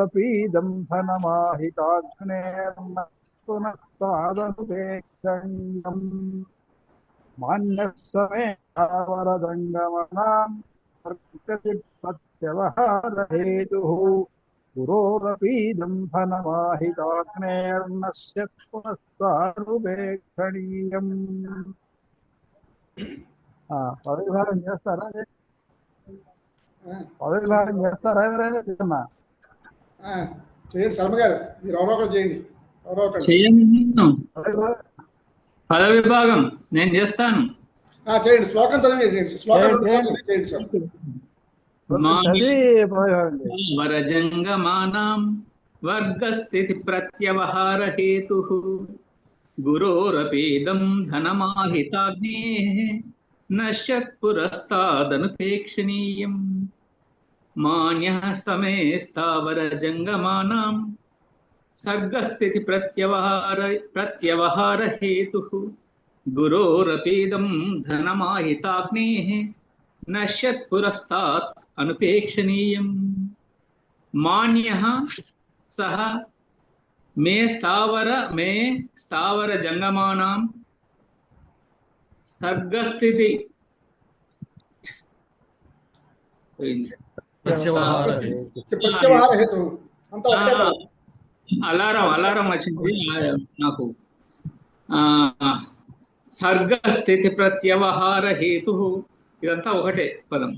గురోరపీదం ధనమాహితాగ్నేర్న పునస్తాదనుపేక్షణీయం మాన్యస్సమే వరదంగమనాం ప్రత్యవహారహేతుః గురోరపీదం ధనమాహితాగ్నేర్నస్య పునస్తాదనుపేక్షణీయం. పదవిభాగం చేస్తారా? పదవిభాగం చేస్తారా ఎవరైనా? చేయండి శర్మ గారు, మీరు ఎవరో చేయండి. పదవి విభాగం నేను చేస్తాను. చేయండి, శ్లోకం చదివి చేయండి సార్. వరజంగమానాం వర్గస్థితి ప్రత్యవహార హేతుః గురోరపీదం ధనమాహితాగ్నేః నశ్యత్ పురస్తాదనుపేక్షణీయం మాన్యః సమే స్థావరజంగమానాం సర్గస్థితి ప్రత్యవహార హేతుః గురోరపీదం ధనమాహితాగ్నేః నశ్యత్ పురస్తాత్ అనుపేక్షణీయం మాన్యః సహ మే స్థావర జంగమానాం సర్గస్థితి అలారం వచ్చింది నాకు. సర్గస్థితి ప్రత్యవహార హేతు, ఇదంతా ఒకటే పదం.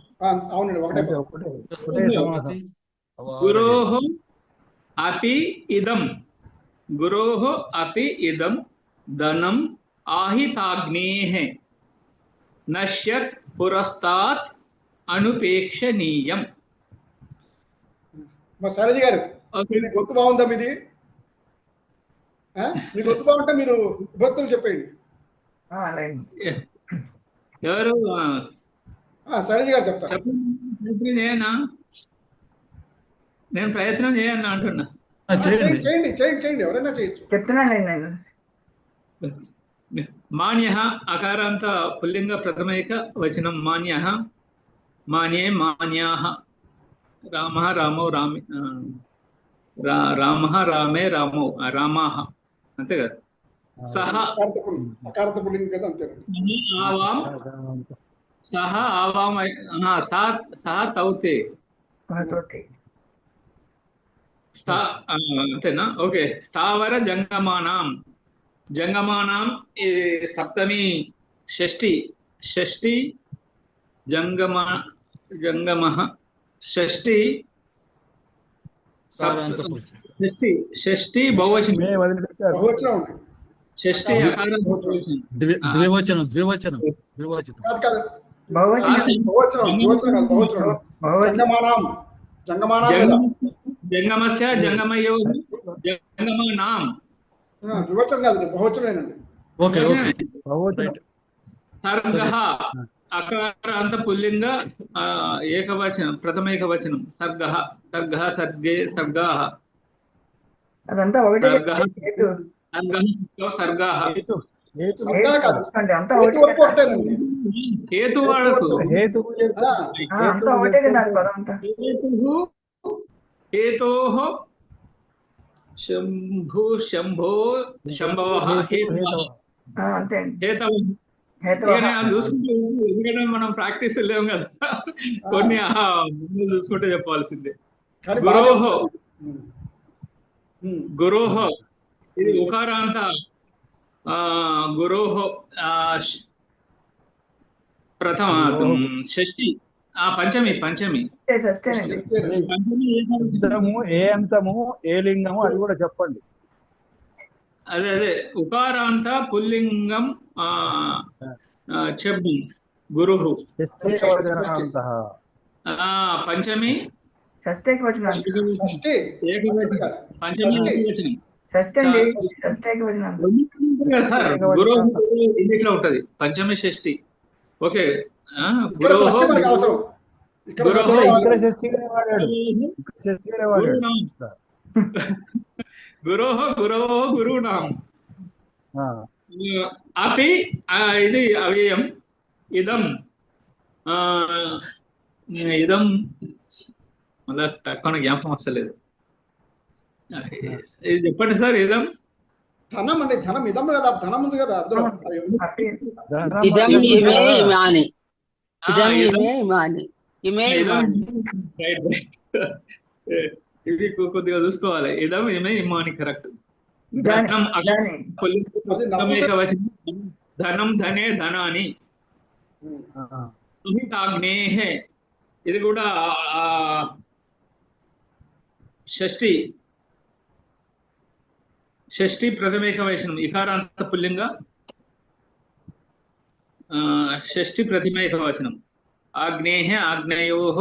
గురోః అపి ఇదం ధనం ఆహితాగ్నేః నశ్యత్ పురస్తాత్ అనుపేక్షణీయం. శైలజ గారు, గొంతు బాగుందా మీది? మీ గొంతు బాగుంటే మీరు భక్తులు చెప్పండి. ఎవరు? శైలజ గారు చెప్తారు. నేను ప్రయత్నం చేయను అంటున్నా. చేయండి, ఎవరైనా చేయొచ్చు. చెప్తున్నాను. మాన్యః అకారాంత పుల్లింగ ప్రథమైక వచనం. మాన్యః మాన్యే మాన్యాః రామః రామౌ రామః రామే రామౌ రామాః, అంతే కదా. సహ ఆవాం సహ తౌతే అంతేనా? ఓకే. స్థావర జంగమానాం సప్తమి షష్ఠి జంగమః షష్ఠి బహువచనం. షష్ఠి ద్వివచనం. జంగమస్య జంగమయో జంగమానాం సర్గః అకారాంత పుల్లింగ ఏకవచనం ప్రథమైక వచనం. సర్గః సర్గే సర్గాః అదంతా ఒకటే. సర్గాః హేతు వాడకు. అంతా ఒకటే కదా పదం అంతా. హేతోః శంభవః అంతే. చూసుకుంటే ఎందుకంటే మనం ప్రాక్టీస్ లేవు కదా, కొన్ని చూసుకుంటే చెప్పాల్సిందే. గురోః ఇది ఉకారాంత. గురోః ప్రథమ షష్ఠి పంచమి ఏ అంతము ఏ లింగము అది కూడా చెప్పండి. అదే ఉకారాంత పుల్లింగం చెప్పు. గురు పంచమి గురు ఇంగ్లీష్ లో ఉంటది. పంచమి షష్ఠి. ఓకే. గురువునాం అపి ఇది అవ్యయం. ఇదం మళ్ళా తక్కువ జ్ఞాపకం వస్తలేదు. ఇది చెప్పండి సార్ ఇదం. ధనం అండి, ధనం ఇదం కదా, ధనం ఉంది కదా అందులో. ఇదం ఇమే ఇమాని. ఇదం ఇదం ఇమే ఇమాని. ఇమే ఇదం ఇమాని. Right right. ఇవి కొద్దిగా చూసుకోవాలి. ఇదం ఇమే ఇమాని కరెక్ట్. ధనం పుల్లింగవచనం. ధనం ధనే ధనాని. అహితాగ్నేహే ఇది కూడా షష్ఠి ప్రథమేక వచనం ఇకారాంత పుల్లింగ షష్ఠి ప్రథమేక వచనం. ఆగ్నేహ ఆగ్నేయోః.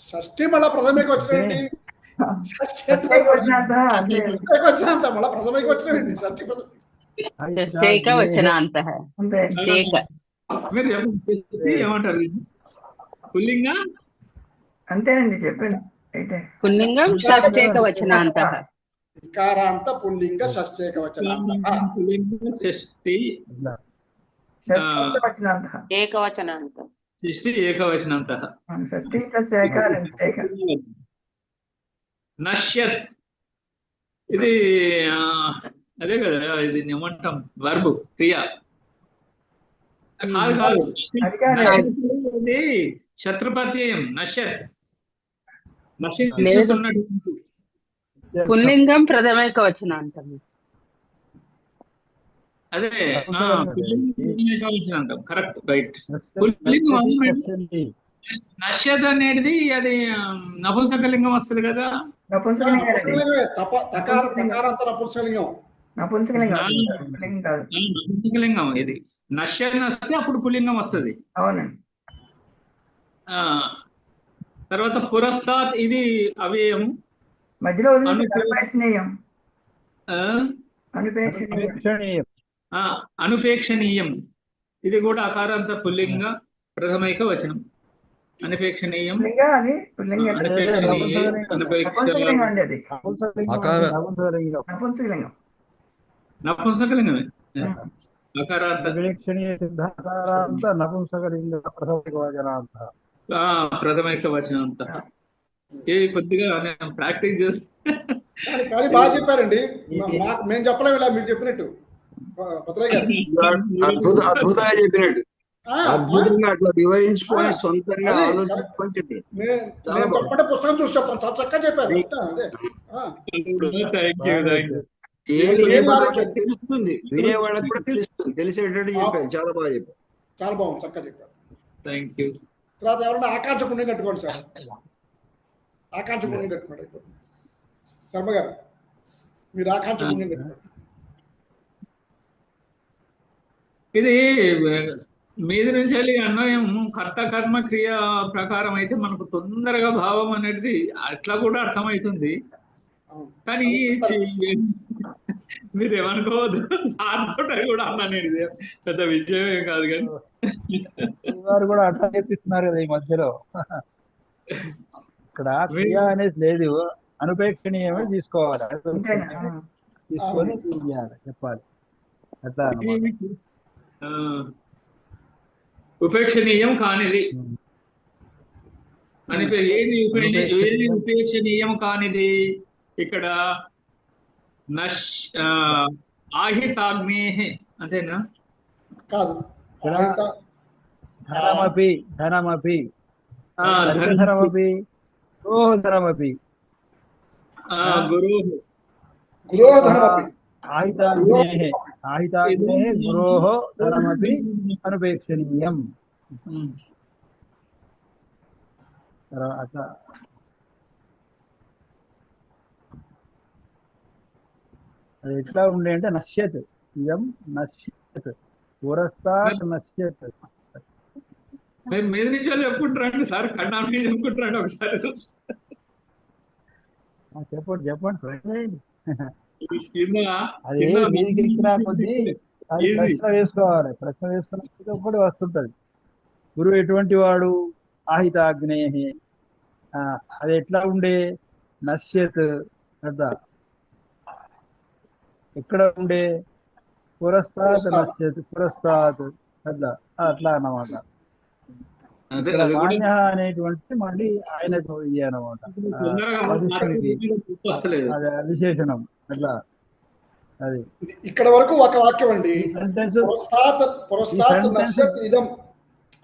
షష్ఠి మళ్ళా ప్రథమేకి వచ్చినాయండి. వచ్చినంత మళ్ళా ప్రథమేకి వచ్చినాయండి. షష్ఠి షష్ఠేక వచనాంతః. షష్ఠేక. మీరు ఏమంటారు? పుల్లింగ అంతేనండి చెప్పండి. అయితే పుల్లింగం షష్ఠేక వచనాంతః. ఇకారాంత పుల్లింగ షష్ఠేక వచనాంతః. షష్ఠి వచనాంతః. ఏకవచనాంతః. షష్ఠి ఏకవచనంతః. షష్ఠి ప్లస్ ఏక రెండేక. నశ్యత్ ఇది అదే కదా, ఇది ఏమంటాం వర్బ్ క్రియ కాదు కాదు. ఇది శత్రుప్రత్యయం నశ్యత్. నశించుతున్నటువంటి పుల్లింగం ప్రథమేక వచనాంతం. అదే పుల్లింగం కరెక్ట్ రైట్. పుల్లింగం నశ్యత్ అనేది అది నపుంసకలింగం వస్తుంది కదా. నపుంసకలింగం ఇది. నశ్యత్ వస్తే అప్పుడు పుల్లింగం వస్తుంది. అవునండి. తర్వాత పురస్తాత్ ఇది అవ్యయం. మధ్యలో అనుపేక్షణీయం ఇది కూడా అకారాంత పుల్లింగ ప్రథమైక వచనం. అనుపేక్షణీయం నపుంసకలింగమే. అకారాంత ప్రథమైక వచనం అంతా ఇది కొద్దిగా నేను ప్రాక్టీస్ చేస్తాను. కానీ బాగా చెప్పారండి. మేము చెప్పలేము ఇలా మీరు చెప్పినట్టు. అద్భుతంగా చెప్పినట్టు, అద్భుతంగా అట్లా వివరించుకొని సొంతంగా ఆలోచించుకొని చెప్పారు. నేను చెప్పంటే పుస్తకం చూసి చెప్తాను. చాలా చక్కగా చెప్పారు. తెలుస్తుంది, వినేవాళ్ళకి కూడా తెలుస్తుంది, తెలిసేటట్టు చెప్పారు. చాలా బాగా చెప్పారు. చాలా బాగుంది, చక్కగా చెప్పారు. Thank you. తర్వాత ఎవరైనా ఆకాంక్ష పుణ్యం కట్టుకోండి సార్. ఆకాంక్ష పుణ్యం కట్టుకోండి. శర్మ గారు మీరు ఆకాంక్ష పుణ్యం కట్టుకోండి. ఇది మీది నుంచి వెళ్ళి అన్వయం కర్త కర్మ క్రియ ప్రకారం అయితే మనకు తొందరగా భావం అనేది అట్లా కూడా అర్థమవుతుంది. కానీ మీరు ఏమనుకోవద్దు, సార్ కూడా అన్నా నేను ఇది పెద్ద విషయమే కాదు. కానీ వారు కూడా అట్లా చెప్పిస్తున్నారు కదా ఈ మధ్యలో. ఇక్కడ క్రియ అనేది లేదు, అనుపేక్షణీయమే తీసుకోవాలి. తీసుకొని చెప్పాలి అట్లా. ఉపేక్షణీయం కానిది అని ఏది ఉపేక్షణీయం కానిది ఇక్కడ ఆహితాగ్నేహే అంతేనా? కాదు, ధనమపి ధనమపి ధనమపి ధనమపి గురోః ధనమపి ఆహితాగ్నేహే ఆహితాగ్నేహే గురోః ధనమపి అనుపేక్షణీయం. అట్లా అది ఎట్లా ఉండే అంటే నశ్యత్, ఇయం నశ్యత్, పురస్తాత్ నశ్యత్. మీరు మీద నుంచి చెప్పుకుంటారండి సార్, కన్నా మీద చెప్పుకుంటారండి ఒకసారి. చెప్పండి చెప్పండి. అది మీదికి ఎక్కినా కొద్ది ప్రశ్న వేసుకోవాలి. ప్రశ్న వేసుకున్న కూడా వస్తుంటది. గురువు ఎటువంటి వాడు? ఆహితాగ్నేహి. అది ఎట్లా ఉండే? నశ్యత్ అట్లా. ఎక్కడ ఉండే? పురస్తాత్ నశ్యత్, పురస్తాత్ అట్లా అట్లా అన్నమాట. అదే ఇక్కడ అది కూడా మాన్య అనేటువంటి మళ్ళీ ఆయనకు ఇది అనమాట. తొందరగా వశిష్ఠునికి వస్తలేదు. అది విశేషణం అట్లా. అది ఇక్కడ వరకు ఒక వాక్యం అండి. ఈ సెంటెన్స్ పురస్తాత్ నశ్యత్ ఇదం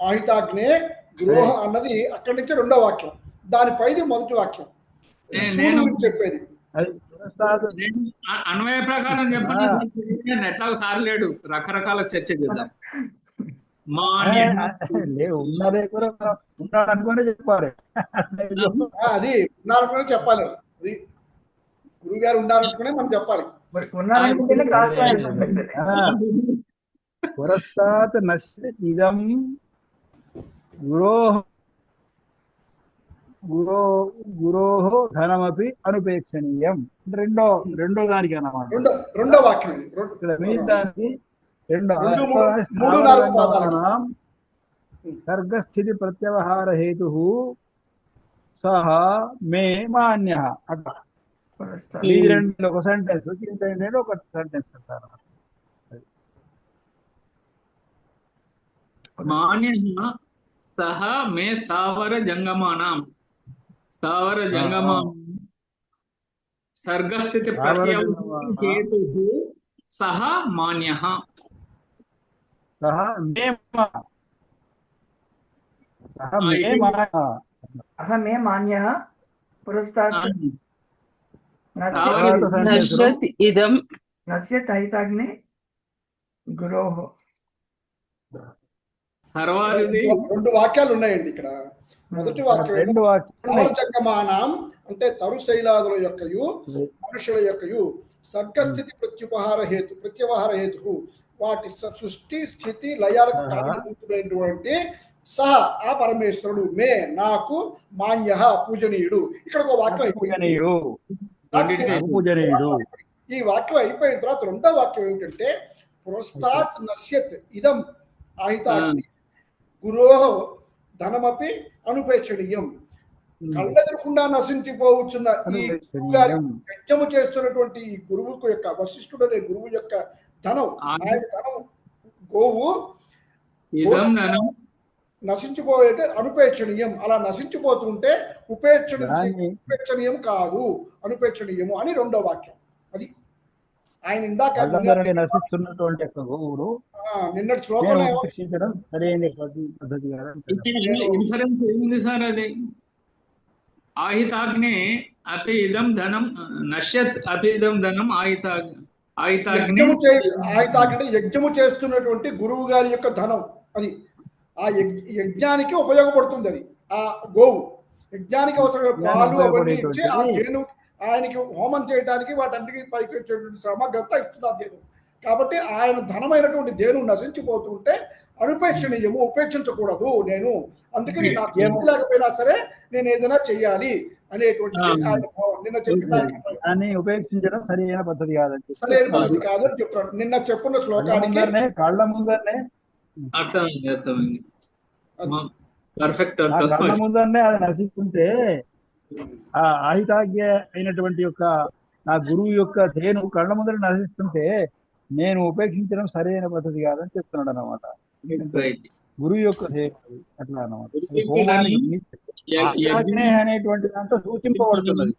ఆహితాగ్నే గృహ అన్నది అక్కడి నుంచి రెండో వాక్యం, దానిపైది మొదటి వాక్యం శివుడు గురించి చెప్పేది. అది పురస్తాత్ అన్వయ ప్రకారం చెప్పండి. నేను ఎట్లా సార్ లేడు, రకరకాల చర్చ చేద్దాం. లేవు ఉన్నదే కూడా ఉన్నాడు అనుకునే చెప్పాలి. అది ఉన్నారనుకునే చెప్పాలి, అది గురువు గారు ఉండాలనుకునే మనం చెప్పాలి. పురస్తాత్ నశ్యత్ ఇదం గురోః ధనమపి అనుపేక్షణీయం. రెండో దానికి అన్నమాట. రెండో వాక్యం ఇక్కడ మిగతానికి సర్గస్థితి ప్రత్యవహార హేతు సహ మే మాన్య. అట్లా ఈ రెండు ఒక సెంటెన్స్, ఒక సెంటెన్స్ అంటారు. మాన్య సహ మే స్థావర జంగమానాం సర్గస్థితి ప్రత్యవహార సహ మాన్యః. మే మాన్యః పురస్తాత్ నశ్యత్ ఇదం నశ్యత్ ఆహితాగ్నే గురోః. రెండు వాక్యాలు ఉన్నాయండి ఇక్కడ. మొదటి వాక్యం జంగమానాం అంటే తరుశైలాదుల యొక్కయు మనుషుల యొక్కయు సర్గస్థితి ప్రత్యవహార హేతు వాటి సృష్టి స్థితి లయాలకు కారణభూతుడైనటువంటి సహ ఆ పరమేశ్వరుడు మే నాకు మాన్య పూజనీయుడు. ఇక్కడ ఒక వాక్యం పూజనీయుడు. ఈ వాక్యం అయిపోయిన తర్వాత రెండో వాక్యం ఏమిటంటే పురస్తాత్ నశ్యత్ ఇదం ఆహితాగ్ని గురోః ధనమపి అనుపేక్షణీయం. కళ్ళెదురకుండా నశించిపోవచ్చున్న ఈ గురువు గారి యజ్ఞము చేస్తున్నటువంటి ఈ గురువుకు యొక్క వశిష్ఠుడు అనే గురువు యొక్క ధనం, ఆయన ధనం గోవు నశించిపోయే అనుపేక్షణీయం. అలా నశించిపోతుంటే ఉపేక్షణీయం కాదు, అనుపేక్షణీయము అని రెండో వాక్యం. అది ఆయన ఇందాక నశిస్తున్నటువంటి గోవుడు నిన్నటి శ్లోకంలో ఇన్ఫరెన్స్ ఏముంది సార్? అది ఆహితాగ్నే అపి ఇదం ధనం నశ్యత్ అపి ఇదం ధనం ఆహితాగ్ని యజ్ఞము చేస్తున్నటువంటి గురువు గారి యొక్క ధనం. అది ఆ యజ్ఞానికి ఉపయోగపడుతుంది. అది ఆ గోవు యజ్ఞానికి అవసరమైన పాలు అవన్నీ ఇచ్చి ఆ దేను ఆయనకి హోమం చేయడానికి వాటన్నిటికీ పైకి వచ్చేటువంటి సమగ్రత ఇస్తున్నారు దేను. కాబట్టి ఆయన ధనమైనటువంటి దేను నశించిపోతుంటే అనుపేక్షణీయము, ఉపేక్షించకూడదు. నేను అందుకని నాకు శక్తి లేకపోయినా సరే నేను ఏదైనా చెయ్యాలి అనేటువంటి ఆయన భావం. నిన్న చెప్పిన ఉపేక్షించడం సరైన పద్ధతి కాదని చెప్తాడు. నిన్న చెప్పున్న శ్లోకానికి కళ్ళ ముందరనే అర్థమైంది. కళ్ళ ముందరనే అది నశిస్తుంటే ఆ ఆహితాగ్య అయినటువంటి యొక్క నా గురువు యొక్క తేను కళ్ళ ముందర నశిస్తుంటే నేను ఉపేక్షించడం సరైన పద్ధతి కాదని చెప్తున్నాడు అన్నమాట. గురువు యొక్క అట్లా అన్నమాట. అనేటువంటి దాంట్లో సూచింపబడుతున్నది.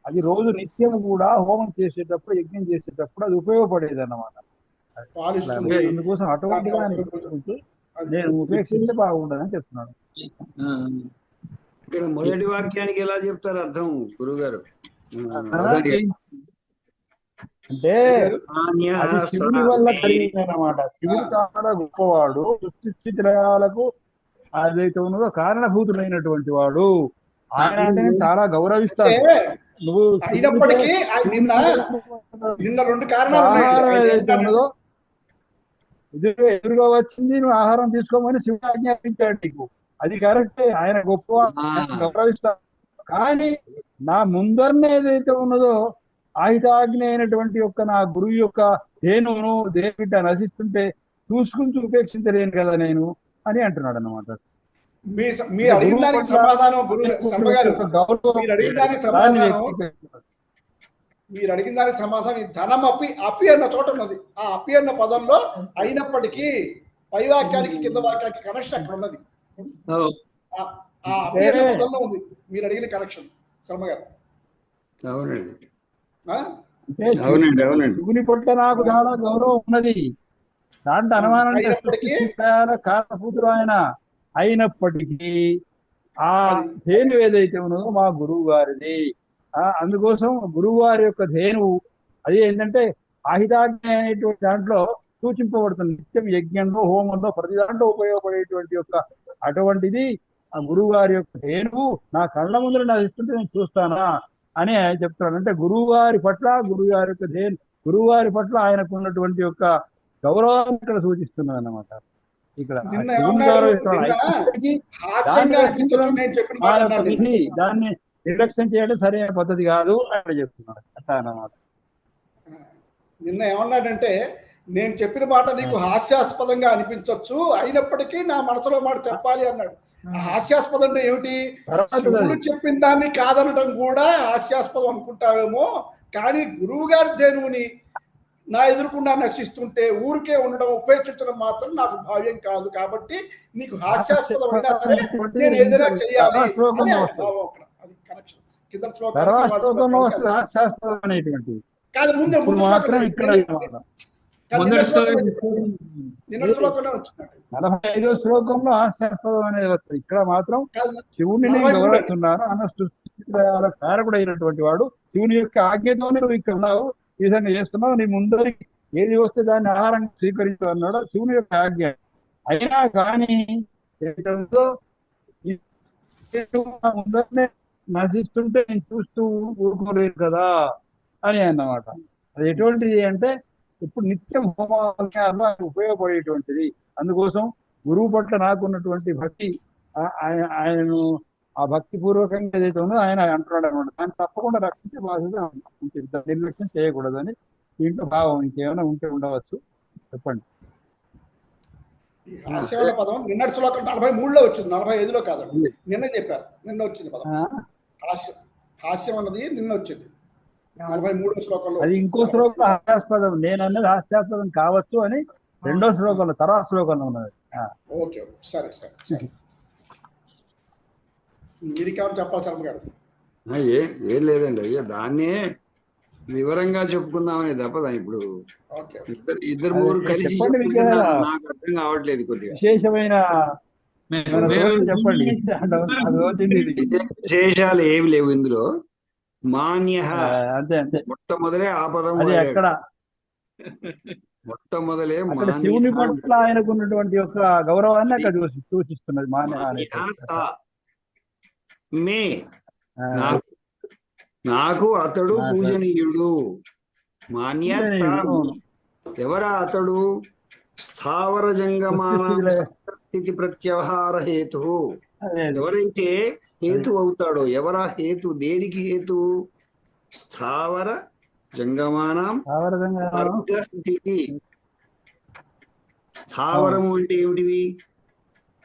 అది రోజు నిత్యం కూడా హోమం చేసేటప్పుడు, యజ్ఞం చేసేటప్పుడు అది ఉపయోగపడేది అన్నమాట. అందుకోసం అటువంటిగా నేను ఉపేక్షించే బాగుండదని చెప్తున్నాను. ఇక్కడ మొదటి వాక్యానికి ఎలా చెప్తారు అర్థం గురుగారు? అంటే అది శివుని వల్ల కలిగిందన్నమాట. శివుడు చాలా గొప్పవాడు, సృష్టిలయాలకు అదైతే ఉన్నదో కారణభూతులైనటువంటి వాడు. ఆయన అంటే నేను చాలా గౌరవిస్తాను. నువ్వు ఏదైతే ఉన్నదో ఎదురుగా వచ్చింది, నువ్వు ఆహారం తీసుకోమని శివుడు ఆజ్ఞాపించాడు నీకు. అది కరెక్టే, ఆయన గొప్ప, గౌరవిస్తాను. కానీ నా ముందరనే ఏదైతే ఉన్నదో ఆహితాగ్ని అయినటువంటి యొక్క నా గురువు యొక్క దేనును దేవిట నశిస్తుంటే చూసుకుని ఉపేక్షించలేను కదా నేను అని అంటున్నాడు అన్నమాట. మీరు అడిగిన దానికి సమాధానం ఈ ధనం అపి అన్న చోట ఉన్నది. ఆ అపి అన్న పదంలో అయినప్పటికీ పై వాక్యానికి కింద వాక్యానికి కనెక్షన్ అక్కడ ఉన్నది. ఆ అభి అన్న పదంలో ఉంది మీరు అడిగిన కరెక్షన్ శర్మ గారు. అవునండి ఆ? అవునండి అవునండి. శివుని పట్ల నాకు చాలా గౌరవం ఉన్నది, దాంట్లో అనుమానం లేదు. అయినప్పటికీ కారణభూతుడు ఆయన అయినప్పటికీ ఆ అది ధేను ఏదైతే ఉన్నదో మా గురువు గారిది. అందుకోసం గురువు గారి యొక్క ధేనువు అది ఏంటంటే ఆహితాజ్ఞ అనేటువంటి దాంట్లో సూచింపబడుతుంది. నిత్యం యజ్ఞంలో హోమంలో ప్రతి దాంట్లో ఉపయోగపడేటువంటి యొక్క అటువంటిది ఆ గురువు గారి యొక్క ధేనువు నా కళ్ళ ముందర నడుస్తుంటే నేను చూస్తానా అని ఆయన చెప్తాడు. అంటే గురువు గారి పట్ల గురువు గారి యొక్క గురువు గారి పట్ల ఆయనకు ఉన్నటువంటి యొక్క గౌరవాన్ని ఇక్కడ సూచిస్తున్నది అన్నమాట. ఇక్కడ నిన్న శివుని ఏమన్నాడు? గౌరవిస్తున్నాడు. నిన్న అయినప్పటికీ హాస్యంగా అనిపించచ్చు నేను చెప్పిన మా మాట యొక్క అన్నాడు నిన్న. విధి దాన్ని నిర్లక్ష్యం చేయడం సరైన పద్ధతి కాదు అని చెప్తున్నాడు అట్లా అన్నమాట. నిన్న ఏమన్నాడంటే నేను చెప్పిన మాట నీకు హాస్యాస్పదంగా అనిపించవచ్చు, అయినప్పటికీ నా మనసులో మాట చెప్పాలి అన్నాడు. ఆ హాస్యాస్పదం అంటే ఏమిటి? శివుడు చెప్పిన దాన్ని కాదనటం కూడా హాస్యాస్పదం అనుకుంటావేమో, కానీ గురువు గారి ధేనువుని నా ఎదురుకుండా నశిస్తుంటే ఊరికే ఉండడం ఉపేక్షించడం మాత్రం నాకు భావ్యం కాదు. కాబట్టి నీకు హాస్యాస్పదం అయినా సరే నేను ఏదైనా చేయాలి అని భావం అక్కడ. అది కనెక్షన్ కింద శ్లోకానికి హాస్యాస్పదం అనేటువంటి కాదు. ముందే ఇప్పుడు మాత్రం ఇక్కడ మొదటి నిన్నటి శ్లోకంలో వచ్చినట్టు 45వ శ్లోకంలో హాస్యాస్పదం అనేది వస్తుంది. ఇక్కడ మాత్రం శివుడిని నేను గౌరవిస్తున్నాను అన్న సృష్టిల కారకుడు అయినటువంటి వాడు శివుని యొక్క ఆజ్ఞతోనే నువ్వు ఇక్కడ ఉన్నావు, ఈ విధంగా చేస్తున్నావు, నీ ముందరికి ఏది వస్తే దాన్ని ఆహారంగా స్వీకరించు అన్నాడు శివుని యొక్క ఆజ్ఞ. అయినా కానీ ముందరనే నశిస్తుంటే నేను చూస్తూ ఊరుకోలేదు కదా అని అన్నమాట. అది ఎటువంటిది అంటే ఇప్పుడు నిత్యం హోమాలు ఉపయోగపడేటువంటిది. అందుకోసం గురువు పట్ల నాకున్నటువంటి భక్తి ఆయనను ఆ భక్తి పూర్వకంగా ఏదైతే ఉందో ఆయన అంటున్నాడు అనమాట. దాన్ని తప్పకుండా రక్షించే బాధ్యత నిర్లక్ష్యం చేయకూడదని దీంట్లో భావం. ఇంకేమైనా ఉంటే ఉండవచ్చు, చెప్పండి. హాస్యవల పదం నిన్నటి శ్లోకం 43లో వచ్చింది, 45లో కాదండి. నిన్న చెప్పారు, నిన్న వచ్చింది పదం. హాస్యం అన్నది నిన్న వచ్చింది 43వ శ్లోకంలో. అది ఇంకో శ్లోకంలో హాస్యాస్పదం, నేను అన్నది హాస్యాస్పదం కావచ్చు అని రెండో శ్లోకంలో తర్వాత శ్లోకంలో ఉన్నది. ఓకే సరే సరే. మీరు కావాలి చెప్పాలి శర్మ గారు. ఏం లేదండి అయ్యా, దాన్నే వివరంగా చెప్పుకుందామని తప్పదా. ఇప్పుడు ఇద్దరు ముగ్గురు కలిసి నాకు అర్థం కావట్లేదు కొద్దిగా. విశేషమైన చెప్పండి. విశేషాలు ఏమి లేవు ఇందులో. మాన్య అంతే అంతే, మొట్టమొదలే ఆ పదం అక్కడ మొట్టమొదలే శివుని పట్ల ఆయనకు ఉన్నటువంటి యొక్క గౌరవాన్ని అక్కడ సూచిస్తున్నది. మే నాకు అతడు పూజనీయుడు. మాన్య ఎవరా అతడు? స్థావర జంగమాన స్థితి ప్రత్యవహార హేతు. ఎవరైతే హేతు అవుతాడో, ఎవరా హేతు? దేనికి హేతు? స్థావర జంగమానం స్థితి. స్థావరము అంటే ఏమిటివి?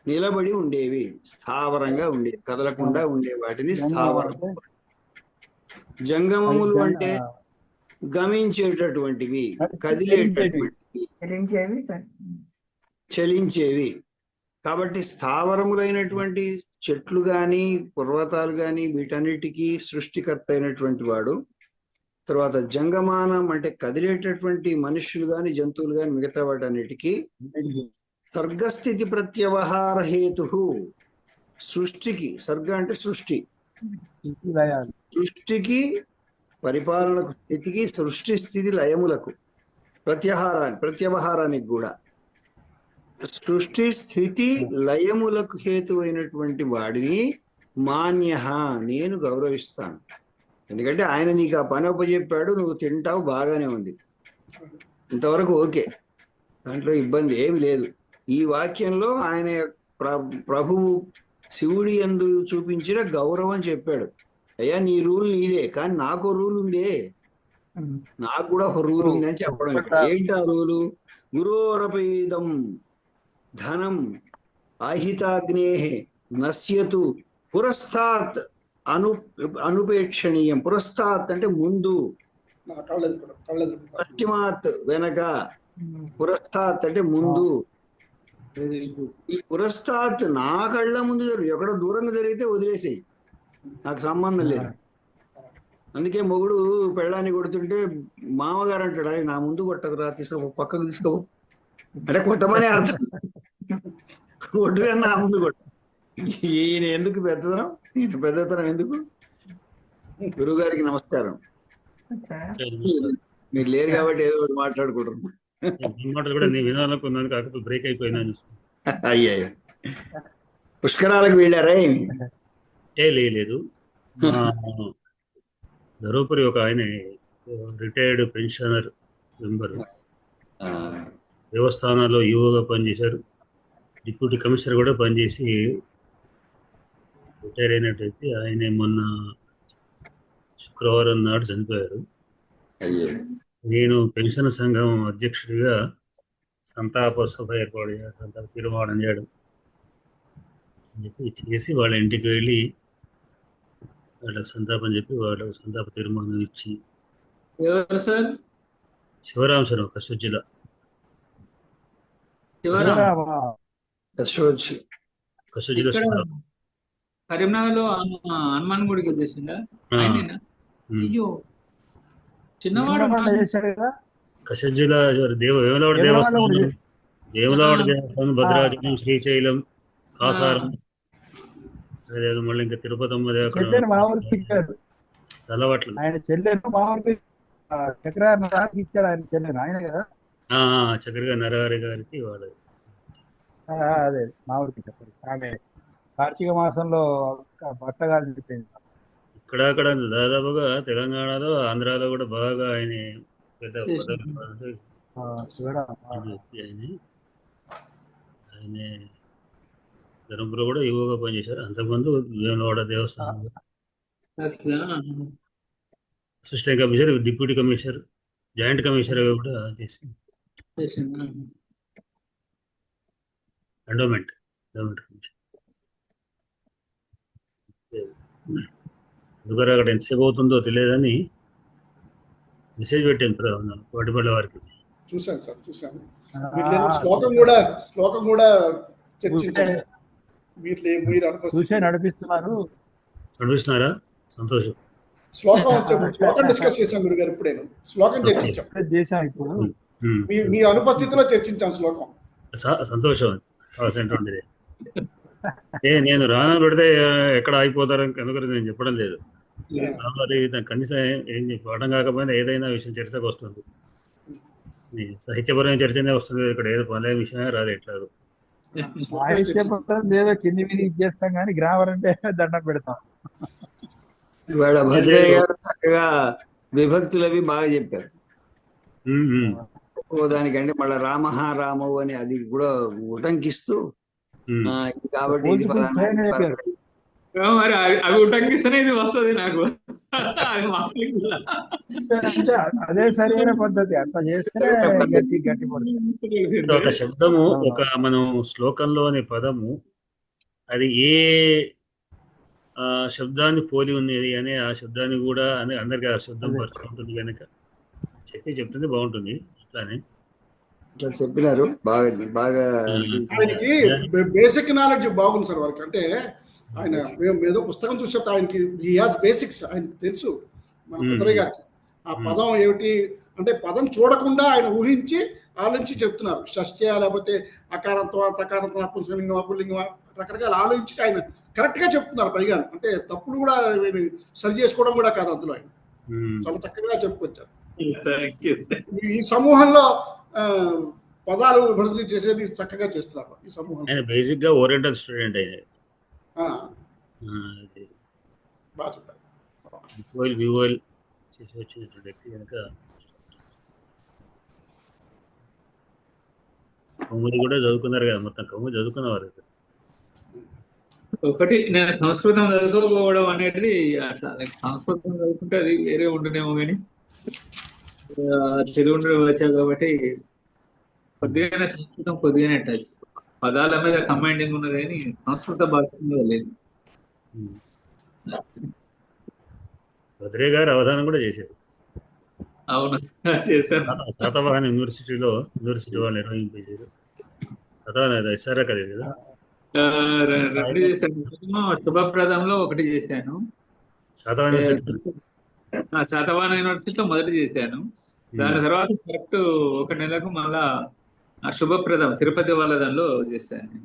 నిలబడి ఉండేవి, స్థావరంగా ఉండేవి, కదలకుండా ఉండే వాటిని స్థావరము. జంగమములు అంటే గమించేటటువంటివి, కదిలేటటువంటివి, చలించేవి. కాబట్టి స్థావరములైనటువంటి చెట్లు గాని పర్వతాలు గాని వీటన్నిటికీ సృష్టికర్త అయినటువంటి వాడు. తర్వాత జంగమానం అంటే కదిలేటటువంటి మనుష్యులు గాని జంతువులు గాని మిగతా వాటన్నిటికీ సర్గస్థితి ప్రత్యవహార హేతు. సృష్టికి, సర్గ అంటే సృష్టి, సృష్టికి పరిపాలనకు, స్థితికి, సృష్టి స్థితి లయములకు, ప్రత్యవహారానికి కూడా సృష్టి స్థితి లయములకు హేతు అయినటువంటి వాడిని మాన్య నేను గౌరవిస్తాను. ఎందుకంటే ఆయన నీకు ఆ పని అప్పచెప్పాడు, నువ్వు తింటావు, బాగానే ఉంది, ఇంతవరకు ఓకే, దాంట్లో ఇబ్బంది ఏమి లేదు. ఈ వాక్యంలో ఆయన ప్రభువు శివుడి యందు చూపించిన గౌరవం చెప్పాడు. అయ్యా నీ రూల్ నీదే, కానీ నాకు రూల్ ఉందే, నాకు కూడా ఒక రూల్ ఉంది అని చెప్పడం. ఏంటి ఆ రూలు? గురోరపీదం ధనం ఆహితాగ్నే నశ్యతు పురస్తాత్ అనుపేక్షణీయం. పురస్తాత్ అంటే ముందు, పశ్చిమాత్ వెనక, పురస్తాత్ అంటే ముందు, ఈ పురస్తాత్ నా కళ్ళ ముందు ఎక్కడో దూరంగా జరిగితే వదిలేసేయి, నాకు సంబంధం లేదు. అందుకే మొగుడు పెళ్ళాన్ని కొడుతుంటే మామగారు అంటాడు, అది నా ముందు కొట్టకురా, తీసుకో పక్కకు తీసుకో అంటే కొట్టమని అర్థం. కొట్టుగా నా ముందు కొట్ట. ఈయన ఎందుకు పెద్దతనం, ఈయన పెద్దతనం ఎందుకు? గురువు గారికి నమస్కారం. మీరు లేరు కాబట్టి ఏదో ఒకటి మాట్లాడుకుంటారు. మాటలు కూడా నేను వినాలనుకున్నాను, కాకపోతే బ్రేక్ అయిపోయినా. అయ్యా పుష్కరాలకు వెళ్ళారా ఏమి? లేదు. ధర్మపురి ఒక ఆయన రిటైర్డ్ పెన్షనర్ మెంబర్, దేవస్థానాల్లో ఈవోగా పనిచేశారు, డిప్యూటీ కమిషనర్ కూడా పనిచేసి రిటైర్ అయినట్టయితే ఆయన మొన్న శుక్రవారం నాడు చనిపోయారు. నేను పెన్షన్ సంఘం అధ్యక్షుడిగా సంతాప సభ ఏర్పాటు చేయడం, సంతాప తీర్మానం చేయడం అని చెప్పి చేసి వాళ్ళ ఇంటికి వెళ్ళి వాళ్ళకి సంతాపం చెప్పి వాళ్ళకి సంతాప తీర్మానం ఇచ్చి. శివరాం సార్ కసూర్ జిల్లా. కసూర్ జిల్లా శివరాం. కరీంనగర్ లో హనుమాన్ గుడికి వచ్చేసిందా? అయ్యో చిన్నవాడు. కసూర్ జిల్లా వేములవాడ దేవస్థానం, భద్రాచలం, శ్రీశైలం, కాసారం, అదేదో మళ్ళీ ఇంకా తిరుపతి అమ్మది అక్కడ అలవాట్లు. చక్రగా నరహరి గారికి వాడు అదే మా ఊరికి చెప్పారు. ఆమె కార్తీక మాసంలో బట్టగాలు చెప్పింది. ఇక్కడక్కడ దాదాపుగా తెలంగాణలో, ఆంధ్రాలో కూడా బాగా ఆయన పెద్ద ఆయన ధర్మపురం కూడా యువగా పనిచేశారు. అంతకుముందు వేములవాడ దేవస్థానం assistant commissioner, deputy commissioner, joint commissioner కూడా చేసి ఎండోమెంట్ కమిషన్. ఎందుకంటే అక్కడ ఎంతసేపు అవుతుందో తెలియదని మెసేజ్ పెట్టాను వాటిపల్లి వారికి. చూశాను సార్, చూశాను. శ్లోకం కూడా చర్చించారు. నడిపిస్తున్నారా? సంతోషం. శ్లోకం డిస్కస్ చేశాం గురుగారు. ఇప్పుడు శ్లోకం చర్చించాం. ఇప్పుడు మీ అనుపస్థితిలో చర్చించాం శ్లోకం. సంతోషం. నేను రానా పెడితే ఎక్కడ ఆగిపోతారు ఎందుకంటే నేను చెప్పడం లేదు. కనీసం ఏం చెప్పడం కాకపోయినా ఏదైనా విషయం చర్చకు వస్తుంది. సాహిత్యపరమైన చర్చనే వస్తుంది. ఇక్కడ ఏదో పని విషయమే రాదు. ఎట్లా ఏదో కింది మీద ఇచ్చేస్తాం కానీ గ్రామర్ అంటే దండం పెడతాం. ఇవాళ భద్రయ్య గారు చక్కగా విభక్తులు అవి బాగా చెప్పారు. దానికంటే మళ్ళీ రామహ రామవు అని అది కూడా ఉటంకిస్తూ కాబట్టి మరి అవి ఉటంకిస్తేనే ఇది వస్తుంది నాకు. అదే సరైన పద్ధతి. అట్లా చేస్తే గట్టి పడుతుంది. ఒక శబ్దము, ఒక మనం శ్లోకంలోని పదము అది ఏ శబ్దాన్ని పోలి ఉన్నది అని ఆ శబ్దాన్ని కూడా అని అందరికీ ఆ శబ్దం పరుచుకుంటుంది కనుక చెప్తుంది బాగుంటుంది. అట్లానే చెప్పినారు. బాగా ఆయనకి బేసిక్ నాలెడ్జ్ బాగుంది సార్ వారికి. అంటే ఆయన ఏదో పుస్తకం చూసే ఆయనకి హీ హాస్ బేసిక్స్ ఆయనకి తెలుసు. మన భద్రయ్య గారికి ఆ పదం ఏమిటి అంటే పదం చూడకుండా ఆయన ఊహించి ఆలోచించి చెప్తున్నారు. షష్ట్య లేకపోతే అకారంత్వ, తకారంత్వ, పుంసలింగం, పుల్లింగం రకరకాల ఆలోచించి ఆయన కరెక్ట్ గా చెప్తున్నారు. పైగా అంటే తప్పులు కూడా సరి చేసుకోవడం కూడా కాదు అందులో. ఆయన చాలా చక్కగా చెప్పుకొచ్చారు. ఈ సమూహంలో పదాలు విభజన చేసేది చక్కగా చేస్తున్నారు ఈ సమూహం. బేసిక్ గా ఓరియంటల్ స్టూడెంట్ అయినా బాగా చెప్పారు. చేసి వచ్చినటువంటి వ్యక్తి కనుక కౌముది కూడా చదువుకున్నారు కదా. మొత్తం కౌముది చదువుకున్నవారు. ఒకటి నేను సంస్కృతం చదువుకోకపోవడం అనేది అట్లా సంస్కృతం చదువుకుంటే అది వేరే ఉంటుందేమో కానీ తెలుగు వచ్చావు కాబట్టి కొద్దిగానే సంస్కృతం కొద్దిగానే టచ్. పదాల మీద కమాండింగ్ ఉన్నది కానీ సంస్కృత భాష మీద లేదు. భద్రయ్య గారు అవధానం కూడా చేశారు. అవును చేశాను. శాతవాహన యూనివర్సిటీ వాళ్ళు నిర్వహింపేశారు. ఇస్తారా కదా ఇది కదా? రెండు చేశాను. శుభప్రదంలో ఒకటి చేశాను. శాతవాహన యూనివర్సిటీ. శాతవాహన యూనివర్సిటీలో మొదటి చేశాను. దాని తర్వాత కరెక్ట్ 1 నెలకు మళ్ళా శుభప్రదం తిరుపతి వాళ్ళ దానిలో చేశాను.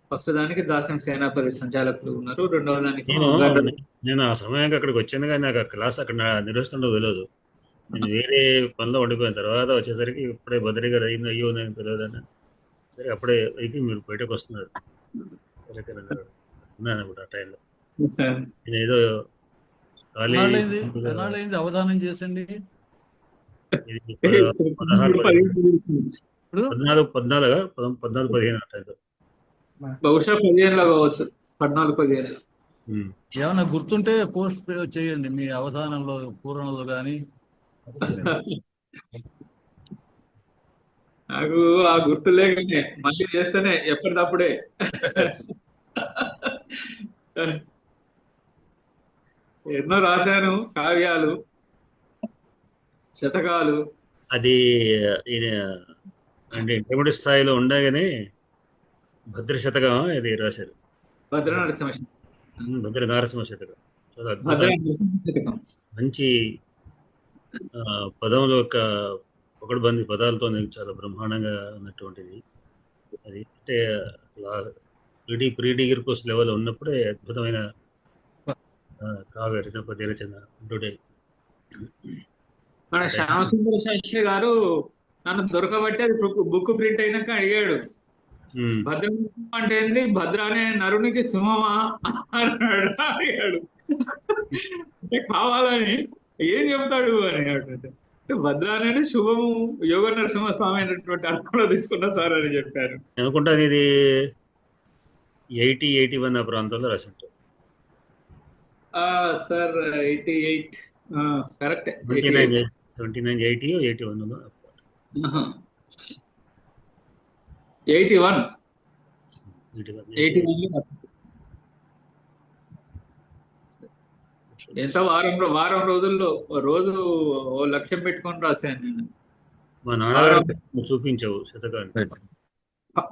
ఫస్ట్ దానికి దాసం సేనాపతి సంచాలకులు ఉన్నారు. రెండవ దానికి నేను ఆ సమయానికి అక్కడికి వచ్చాను, కానీ నాకు ఆ క్లాస్ అక్కడ నిర్వహిస్తుండో తెలియదు. నేను వేరే పనిలో ఉండిపోయిన తర్వాత వచ్చేసరికి ఇప్పుడే బద్రీ గారు అయ్యో నేను తెలియదని సరే అప్పుడే అయిపోయి మీరు బయటకు వస్తున్నారు ఉన్నాను అప్పుడు ఆ టైంలో. నేను ఏదో అవధానం చేసండి 14-15 ఆ టైంలో. బహుశా 15లో కావచ్చు, 14-15. ఏమన్నా గుర్తుంటే పోస్ట్ చేయండి మీ అవధానంలో పూర్ణంలో కానీ. నాకు ఆ గుర్తు లేకనే మళ్ళీ చేస్తేనే ఎప్పటికప్పుడే. ఎన్నో రాశాను, కావ్యాలు, శతకాలు. అది అంటే ఇంటర్మీడియట్ స్థాయిలో ఉండగానే భద్ర శతకం ఇది రాశారు. భద్ర నరసింహ శతకం. మంచి పదంలో ఒకటి బంది పదాలతో చాలా బ్రహ్మాండంగా ఉన్నటువంటిది. అది అంటే ప్రీ డిగ్రీ కోర్స్ లెవెల్ ఉన్నప్పుడే అద్భుతమైన కావ్య రచన ఉంటుండే. మన శ్యామసుందర శాస్త్రి గారు నన్ను దొరకబట్టి అది బుక్ ప్రింట్ అయినాక అడిగాడు, భద్ర అంటే ఏంది, భద్ర అనే నరునికి సింహమా అన్నాడు. అడిగాడు అంటే కావాలని ఏం చెప్తాడు అని. భద్ర అనేది శుభము, యోగ నరసింహస్వామి అనేటువంటి అర్థంలో తీసుకున్నా సార్ అని చెప్పారు. అనుకుంటాను ఇది 80-81 ఆ ప్రాంతంలో రాసి ఉంటారు సార్. 88 కరెక్ట్. 79, 80, 81. 81. ఎంత వారం రోజుల్లో రోజు లక్ష్యం పెట్టుకొని రాశాను నేను. మా నాన్నగారు చూపించావు శతకాన్ని.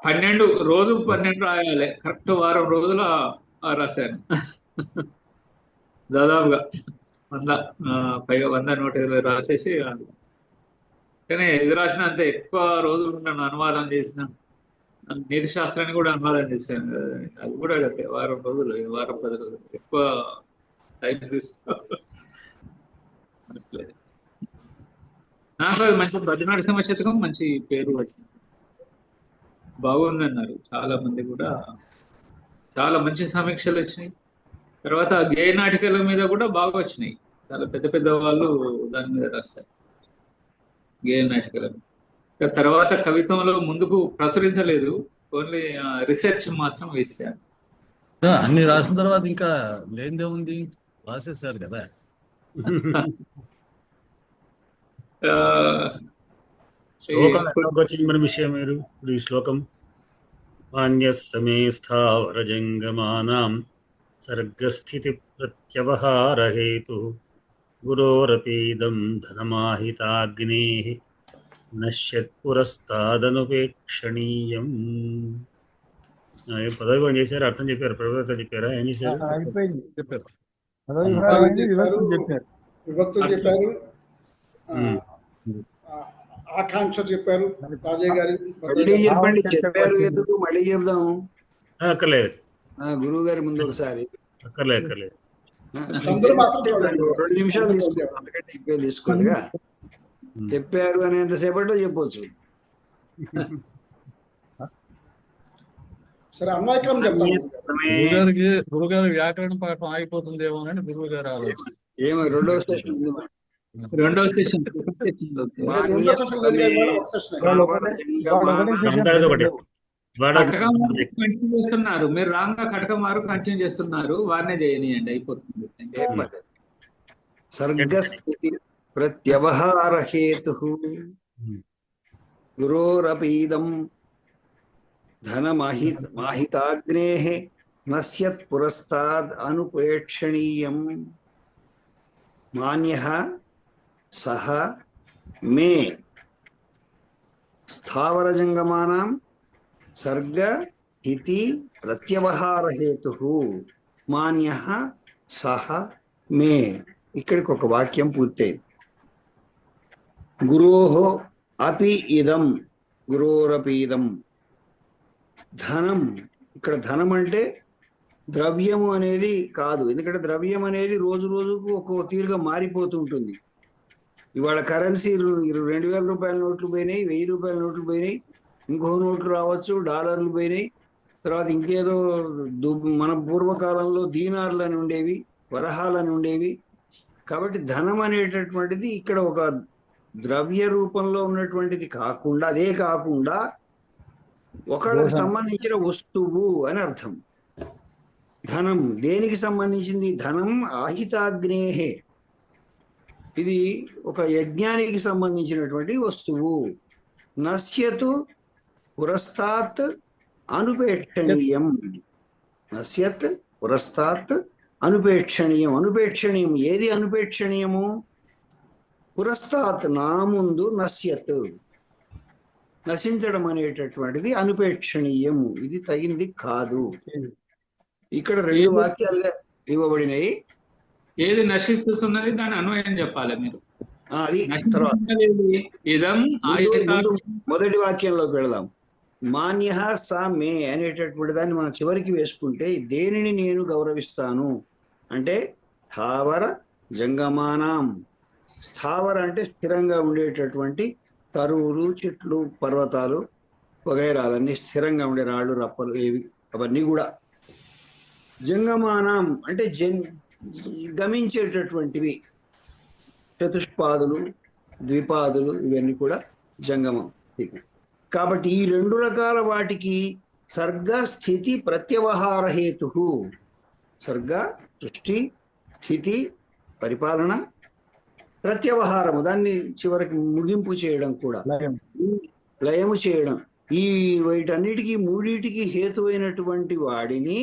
12 రోజు 12 రాయాలి. కరెక్ట్ వారం రోజుల రాశాను. దాదాపుగా 100-120 రాసేసి, కానీ ఇది రాసిన అంతే ఎక్కువ రోజులు నన్ను అనువాదం చేసిన నీతి శాస్త్రాన్ని కూడా అనువాదం చేశాను. అది కూడా వారం రోజులు, 10 రోజులు ఎక్కువ టైం తీసుకోలేదు. నాకు అది మంచి భద్ర నరసింహ శతకం మంచి పేరు వచ్చింది, బాగుంది అన్నారు చాలా మంది కూడా. చాలా మంచి సమీక్షలు వచ్చినాయి. తర్వాత గేయ నాటికల మీద కూడా బాగా వచ్చినాయి. చాలా పెద్ద పెద్ద వాళ్ళు దాని మీద రాస్తారు గేయ నాటికల మీద. తర్వాత కవిత్వంలో ముందుకు ప్రచురించలేదు, ఓన్లీ రీసెర్చ్ మాత్రం వేశాను. అన్ని రాసిన తర్వాత ఇంకా లేనిదే ఉంది, రాసేసారు కదా. వచ్చింది మన విషయం మీరు ఈ శ్లోకం. మాన్యస్సమే స్థావరజంగమానాం సర్గస్థితి ప్రత్యవహారహేతు గురోరపీదం ధనమాహితాగ్నేః నశ్యత్పురస్తాదనుపేక్షణీయం. పదవి కూడా చేశారు, అర్థం చెప్పారు, ప్రభుత్వం చెప్పారా, ఏం చేశారు? చెప్పారు, విభక్తులు చెప్పారు, ఆకాంక్ష చెప్పారు. రాజయ్య గారి చెప్పండి, చెప్పారు ఎందుకు మళ్ళీ చెప్దాము? అక్కర్లేదు, గురువు గారి ముందు ఒకసారి అక్కర్లేదు. 2 నిమిషాలు తీసుకోవాలి, అందుకంటే ఎక్కువ తీసుకోదుగా. చెప్పారు అని ఎంతసేపట్లో చెప్పొచ్చు. సరే, అన్వయక్రమం చెప్తాను. గురువు గారి వ్యాకరణ పాఠం ఆగిపోతుందేమో అని గురువు గారు ఆలోచన. ఏమో రెండవ స్టేషన్ ఉంది, రెండవ స్టేషన్. కంటిన్యూ చేస్తున్నారు మీరు, రాంగా కటకమారు కంటిన్యూ చేస్తున్నారు, వారినే చేయనియండి, అయిపోతుంది. సర్గస్థితి ప్రత్యవహార హేతు గురోరపీదం ధనమాహితాగ్నేః నశ్యత్ పురస్తాద్ అనుపేక్షణీయం. మాన్యః సహ మే స్థావర జంగమానాం సర్గ హితి ప్రత్యవహార హేతు మాన్యః సహ మే. ఇక్కడికి ఒక వాక్యం పూర్తయింది. గురోహో అపి ఇదం, గురోరపి ఇదం ధనం. ఇక్కడ ధనం అంటే ద్రవ్యము అనేది కాదు, ఎందుకంటే ద్రవ్యం అనేది రోజు రోజుకు ఒక్కో తీరుగా మారిపోతూ ఉంటుంది. ఇవాళ కరెన్సీ 2000 రూపాయల నోట్లు పోయినాయి, 1000 రూపాయల నోట్లు పోయినాయి, ఇంకో నోట్లు రావచ్చు, డాలర్లు పోయినాయి, తర్వాత ఇంకేదో మన పూర్వకాలంలో దీనార్లని ఉండేవి, వరహాలని ఉండేవి. కాబట్టి ధనం అనేటటువంటిది ఇక్కడ ఒక ద్రవ్య రూపంలో ఉన్నటువంటిది కాకుండా, అదే కాకుండా ఒకళ్ళకి సంబంధించిన వస్తువు అని అర్థం. ధనం దేనికి సంబంధించింది? ధనం ఆహితాగ్నేహే, ఇది ఒక యజ్ఞానికి సంబంధించినటువంటి వస్తువు. నశ్యతు పురస్తాత్ అనుపేక్షణీయం, నశ్యత్ పురస్తాత్ అనుపేక్షణీయం. అనుపేక్షణీయం ఏది? అనుపేక్షణీయము పురస్తాత్, నా ముందు, నశ్యత్ నశించడం అనేటటువంటిది అనుపేక్షణీయము, ఇది తగింది కాదు. ఇక్కడ 2 వాక్యాలుగా ఇవ్వబడినాయి. ఏది నశిస్తున్నది దాని అన్వయం చెప్పాలి మీరు. అది తర్వాత ఇదం మొదటి వాక్యంలోకి వెళదాం. మాన్యః సా మే అనేటటువంటి దాన్ని మనం చివరికి వేసుకుంటే, దేనిని నేను గౌరవిస్తాను అంటే స్థావర జంగమానాం. స్థావర అంటే స్థిరంగా ఉండేటటువంటి తరువులు, చెట్లు, పర్వతాలు వగైరాలన్నీ స్థిరంగా ఉండే రాళ్ళు, రప్పలు ఏవి అవన్నీ కూడా. జంగమానాం అంటే గమించేటటువంటివి, చతుష్పాదులు, ద్విపాదులు, ఇవన్నీ కూడా జంగమం. కాబట్టి ఈ 2 రకాల వాటికి సర్గ స్థితి ప్రత్యవహార హేతు. సర్గ సృష్టి, స్థితి పరిపాలన, ప్రత్యవహారము దాన్ని చివరికి ముగింపు చేయడం కూడా, ఈ లయము చేయడం, ఈ వీటన్నిటికీ మూడిటికి హేతు అయినటువంటి వాడిని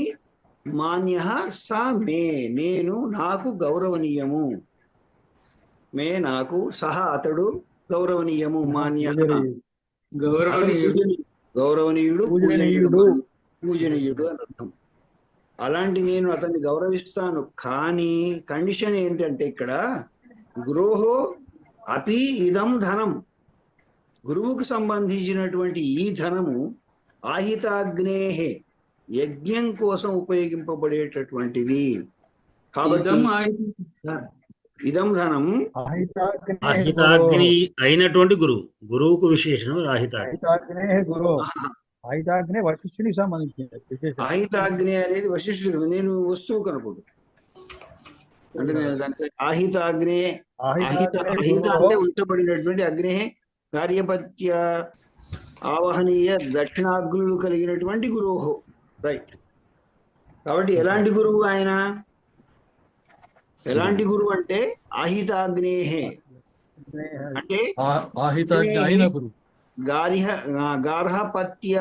మాన్యః సా మే, నేను, నాకు గౌరవనీయము. మే నాకు, సహ అతడు, గౌరవనీయము. మాన్యః గౌరవనీయుడు, పూజనీయుడు అని అర్థం. అలాంటి నేను అతన్ని గౌరవిస్తాను. కానీ కండిషన్ ఏంటంటే ఇక్కడ గురోహో అపి ఇదం ధనం, గురువుకు సంబంధించినటువంటి ఈ ధనము ఆహితాగ్నేహే, యజ్ఞం కోసం ఉపయోగింపబడేటటువంటిది. కాబట్టి ఇదం ధనం ఆహితాగ్ని అయినటువంటి గురువు, గురువుకు విశేషణం ఆహితాగ్ని. ఆహితాగ్ని వశిష్ఠునికి సంబంధించింది. ఆహితాగ్ని అనేది వశిష్ఠుడు, నేను వస్తువు కనుకోడు అంటే నేను దానికి ఆహితాగ్నే, ఆహిత అంటే ఉంచబడినటువంటి అగ్నే, కార్యపత్య ఆవహనీయ దక్షిణాగ్నులు కలిగినటువంటి గురువు. రైట్. కాబట్టి ఎలాంటి గురువు ఆయన? ఎలాంటి గురువు అంటే ఆహితాగ్నేహే, అంటే గార్హపత్య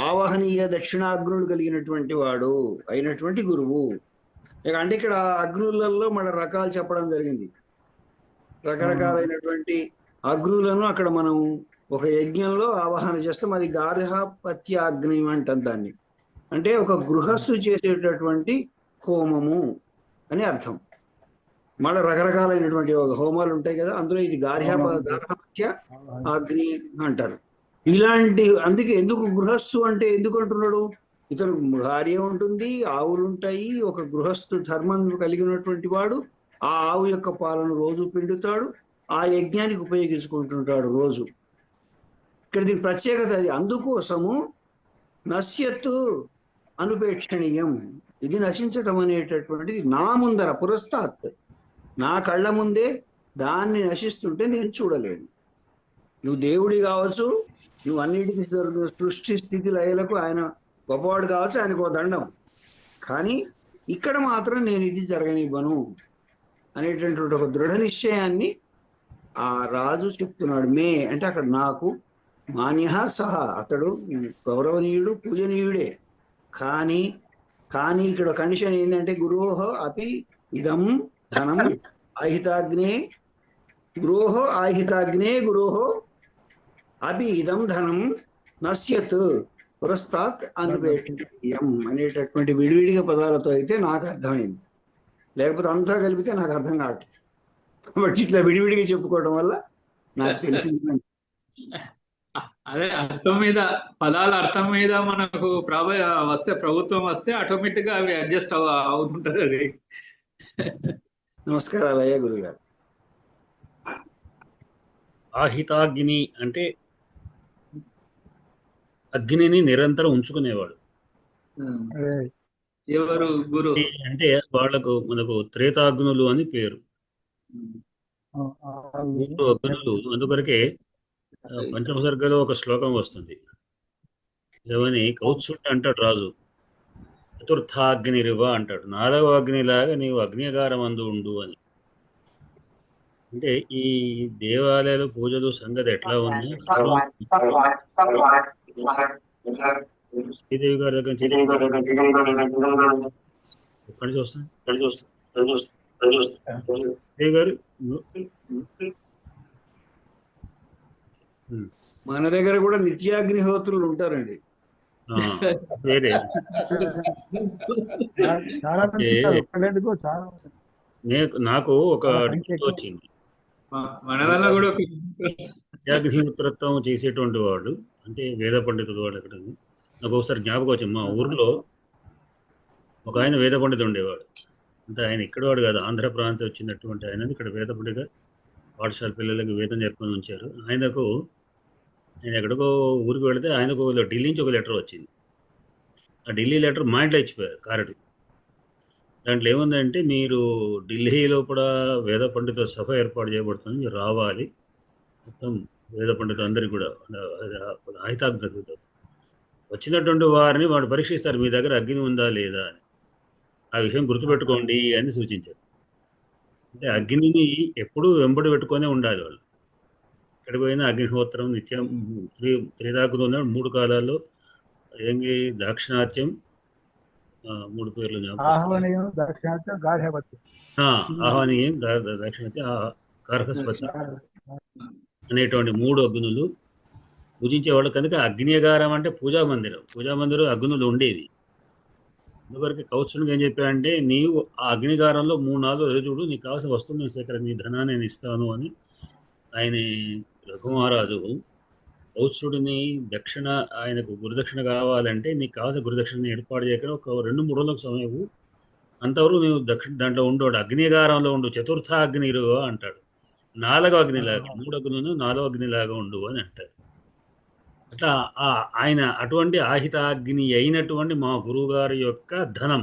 ఆవహనీయ దక్షిణాగ్నులు కలిగినటువంటి వాడు అయినటువంటి గురువు. అంటే ఇక్కడ అగ్నులలో మన రకాలు చెప్పడం జరిగింది. రకరకాలైనటువంటి అగ్నులను అక్కడ మనం ఒక యజ్ఞంలో ఆవాహన చేస్తాం. అది గార్హపత్య అగ్ని అంటాం దాన్ని. అంటే ఒక గృహస్థు చేసేటటువంటి హోమము అని అర్థం. మళ్ళీ రకరకాలైనటువంటి హోమాలు ఉంటాయి కదా, అందులో ఇది గార్హపత్య అగ్ని అంటారు. ఇలాంటి అందుకే ఎందుకు గృహస్థు అంటే ఎందుకు అంటున్నాడు? ఇతను భార్య ఉంటుంది, ఆవులు ఉంటాయి, ఒక గృహస్థు ధర్మం కలిగినటువంటి వాడు ఆ ఆవు యొక్క పాలను రోజు పిండుతాడు, ఆ యజ్ఞానికి ఉపయోగించుకుంటుంటాడు రోజు. ఇక్కడ దీని ప్రత్యేకత అది. అందుకోసము నశ్యత్తు అనుపేక్షణీయం, ఇది నశించటం అనేటటువంటిది నా ముందర పురస్తాత్, నా కళ్ళ ముందే దాన్ని నశిస్తుంటే నేను చూడలేను. నువ్వు దేవుడి కావచ్చు, నువ్వు అన్నిటికీ సృష్టి స్థితి లయలకు ఆయన గొప్పవాడు కావచ్చు, ఆయనకు ఒక దండం. కానీ ఇక్కడ మాత్రం నేను ఇది జరగనివ్వను అనేటటువంటి ఒక దృఢ నిశ్చయాన్ని ఆ రాజు చెప్తున్నాడు. మే అంటే అక్కడ నాకు, మాన్యః సహా అతడు గౌరవనీయుడు, పూజనీయుడే. కానీ ఇక్కడ కండిషన్ ఏంటంటే గురోహ అపి ఇదం ధనం ఆహితాగ్నే, గురోహ ఆహితాగ్నే గురోహ అభి ఇదం ధనం నశ్యత్ పురస్తాత్ అన్వేషణీయం అనేటటువంటి విడివిడిగా పదాలతో అయితే నాకు అర్థమైంది. లేకపోతే అంతా కలిపితే నాకు అర్థం కావట్లేదు. కాబట్టి ఇట్లా విడివిడిగా చెప్పుకోవడం వల్ల నాకు తెలిసింది. అదే అర్థం మీద, పదాల అర్థం మీద మనకు వస్తే, ప్రభుత్వం వస్తే ఆటోమేటిక్ గా అవి అడ్జస్ట్ అవుతుంటది. అది నమస్కారాలు అయ్యా గురుగారు. ఆహితాగ్ని అంటే అగ్నిని నిరంతరం ఉంచుకునేవాడు. ఎవరు గురు అంటే వాళ్ళకు మనకు త్రేతాగ్నులు అని పేరు. 3 అగ్నులు. అందుకొరకే పంచమ సర్గలో ఒక శ్లోకం వస్తుంది. ఏమని కౌత్సుడు అంటాడు రాజు, చతుర్థాగ్నిరివ అంటాడు, 4వ అగ్నిలాగా నీవు అగ్నిగారం అందు ఉండు అని. అంటే ఈ దేవాలయాలు పూజలు సంగతి ఎట్లా ఉంది? శ్రీదేవి గారి దగ్గర ఎక్కడి నుంచి వస్తాను శ్రీదేవి గారు? మన దగ్గర కూడా నిత్యాగ్నిహోత్రులు ఉంటారండి. వేరే నాకు ఒక వచ్చింది. నిత్యాగ్నిహోత్రత్వం చేసేటువంటి వాడు అంటే వేద పండితుడు వాడు. ఎక్కడ నాకు ఒకసారి జ్ఞాపకం వచ్చింది, మా ఊర్లో ఒక ఆయన వేద పండితుడు ఉండేవాడు. అంటే ఆయన ఇక్కడ వాడు కాదు, ఆంధ్ర ప్రాంతం వచ్చినటువంటి ఆయన ఇక్కడ వేద పండితుగా పాఠశాల పిల్లలకి వేదం నేర్పుకొని ఉంచారు. ఆయన ఎక్కడికో ఊరికి వెళితే ఆయనకు ఢిల్లీ నుంచి ఒక లెటర్ వచ్చింది. ఆ ఢిల్లీ లెటర్ మా ఇంట్లో ఇచ్చిపోయారు కారటి. దాంట్లో ఏముందంటే, మీరు ఢిల్లీలో కూడా వేద పండిత సభ ఏర్పాటు చేయబడుతుంది, మీరు రావాలి, మొత్తం వేద పండితులు అందరికీ కూడా ఆహితాగ్ని వచ్చినటువంటి వారిని వాడు పరీక్షిస్తారు, మీ దగ్గర అగ్ని ఉందా లేదా అని. ఆ విషయం గుర్తుపెట్టుకోండి అని సూచించారు. అంటే అగ్నిని ఎప్పుడూ వెంబడి పెట్టుకొనే ఉండాలి వాళ్ళు. ఎక్కడికి పోయినా అగ్నిహోత్రం నిత్యం. త్రిదాగ్నులు 3 కాలాల్లో ఏంటి? దాక్షిణాత్యం, 3 పేర్లు ఆహ్వానీయం, దాక్షిణాత్యం, గార్హపత్యం. ఆహ్వానీయం, దాక్షిణాత్యం, గార్హస్పత్యం అనేటువంటి 3 అగ్నులు పూజించేవాళ్ళు. కనుక అగ్నిగారం అంటే పూజామందిరం అగ్నులు ఉండేవి. అందువరకు కౌత్సునికి ఏం చెప్పాడంటే, నీవు ఆ అగ్నిగారంలో 3-4 రోజులు చూడు, నీకు కావాల్సిన వస్తువులు నేను సేకరణ, నీ ధనాన్ని నేను ఇస్తాను అని ఆయన రఘుమహారాజు కౌత్సుడిని ఆయనకు గురుదక్షిణ కావాలంటే నీకు కావాల్సిన గురుదక్షిణ ఏర్పాటు చేయకుండా ఒక 2-3 రోజులకు సమయం అంతవరకు నీవు దాంట్లో ఉండేవాడు, అగ్నిగారంలో ఉండు, చతుర్థ అగ్నిరుగా అంటాడు. 4వ అగ్నిలాగా, 3 అగ్నులను 4వ అగ్నిలాగా ఉండు అని అంటారు. అట్లా ఆయన అటువంటి ఆహితాగ్ని అయినటువంటి మా గురువు గారి యొక్క ధనం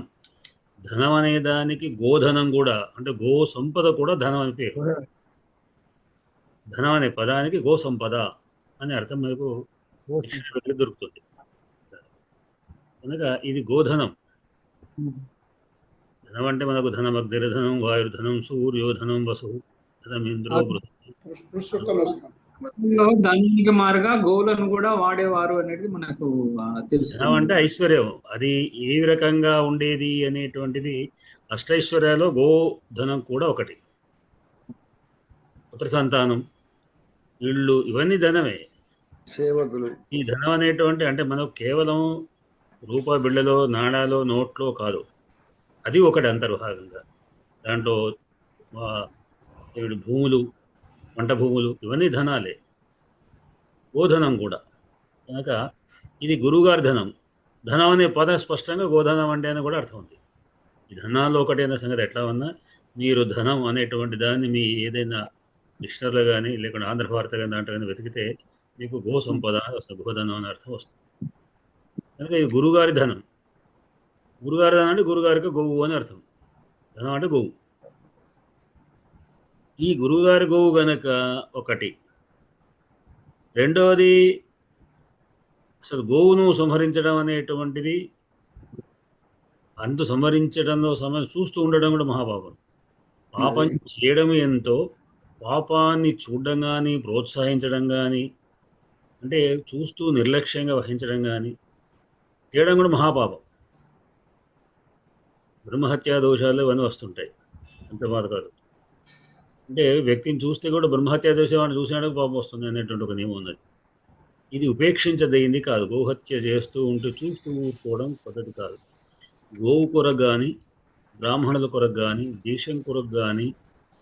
అనే దానికి గోధనం కూడా, అంటే గో సంపద కూడా ధనం అని పేరు. ధనం అనే పదానికి గో సంపద అనే అర్థం మనకు దొరుకుతుంది. కనుక ఇది గోధనం. ధనం అంటే మనకు ధనం అగ్నిర్ధనం, వాయుర్ధనం, సూర్యోధనం, వసు ధనం, ఇంద్రో, దానికి మారుగా గోవులను కూడా వాడేవారు అనేది మనకు తెలుసు. ధనం అంటే ఐశ్వర్యం. అది ఏ రకంగా ఉండేది అనేటువంటిది అష్టైశ్వర్యాల్లో గోధనం కూడా ఒకటి. పుత్ర సంతానం, ఇళ్ళు, ఇవన్నీ ధనమే. సేవకులు. ఈ ధనం అనేటువంటి అంటే మనకు కేవలం రూపాయి బిళ్ళలో, నాణాలో, నోట్లో కాదు, అది ఒకటి అంతర్భాగంగా. దాంట్లో భూములు, పంట భూములు, ఇవన్నీ ధనాలే. గోధనం కూడా. కనుక ఇది గురువుగారి ధనం. ధనం అనే పదం స్పష్టంగా గోధనం అంటే అని కూడా అర్థం ఉంది. ఈ ధనాల్లో ఒకటైన సంగతి ఎట్లా ఉన్నా, మీరు ధనం అనేటువంటి దాన్ని మీ ఏదైనా డిక్షనరీలో కానీ లేకుండా ఆంధ్ర భారత కానీ దాంట్లో కానీ వెతికితే మీకు గో సంపద వస్తుంది, గోధనం అనే అర్థం వస్తుంది. కనుక ఇది గురుగారి ధనం. గురుగారి ధనం అంటే గురుగారికి గోవు అని అర్థం. ధనం అంటే గోవు. ఈ గురువుగారి గోవు గనక ఒకటి. రెండవది, అసలు గోవును సంహరించడం అనేటువంటిది, సంహరించడంలో సమయం చూస్తూ ఉండడం కూడా మహాపాపం. పాపం చేయడం ఎంతో, పాపాన్ని చూడడం కానీ, ప్రోత్సహించడం కానీ, అంటే చూస్తూ నిర్లక్ష్యంగా వహించడం కానీ చేయడం కూడా మహాపాపం. బ్రహ్మహత్యా దోషాలు ఇవన్నీ వస్తుంటాయి. అంత బాధ కాదు. అంటే వ్యక్తిని చూస్తే కూడా బ్రహ్మహత్యా దోషం అని చూసినాడు పాపం వస్తుంది అనేటువంటి ఒక నియమం ఉన్నది. ఇది ఉపేక్షించదగింది కాదు. గోహత్య చేస్తూ ఉంటూ చూస్తూ ఊరుకోవడం పద్ధతి కాదు. గోవు కొరకు కానీ, బ్రాహ్మణుల కొరకు కానీ, దేశం కొరకు కానీ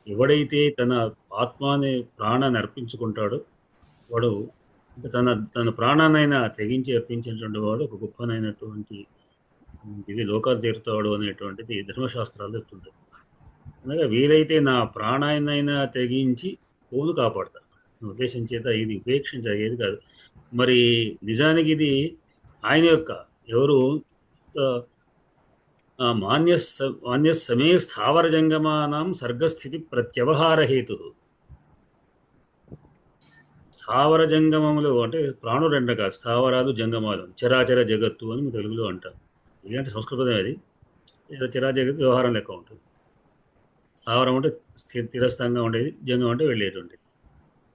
ఎవడైతే తన ఆత్మాన్ని ప్రాణాన్ని అర్పించుకుంటాడో వాడు అంటే తన ప్రాణాన్నైనా తెగించి అర్పించినటువంటి వాడు ఒక గొప్పనైనటువంటి ఇది లోకాలు తీరుతాడు అనేటువంటిది ధర్మశాస్త్రాలు చెప్తుంటాయి. అనగా వీలైతే నా ప్రాణాన్నైనా తెగించి కోను కాపాడతాను ఉద్దేశం చేత ఇది ఉపేక్షించేది కాదు. మరి నిజానికి ఇది ఆయన యొక్క ఎవరు మాన్య సమే స్థావర జంగమానాం సర్గస్థితి ప్రత్యవహార హేతు. స్థావర జంగమములు అంటే ప్రాణులు రెండు కాదు, స్థావరాలు జంగమాలు, చరాచర జగత్తు అని తెలుగులో అంటారు. ఇదంటే సంస్కృతం అది. చరా జగత్తు వ్యవహారం లెక్క ఉంటుంది. స్థావరం అంటే స్థిరస్థంగా ఉండేది, జంగం అంటే వెళ్ళేటువంటిది.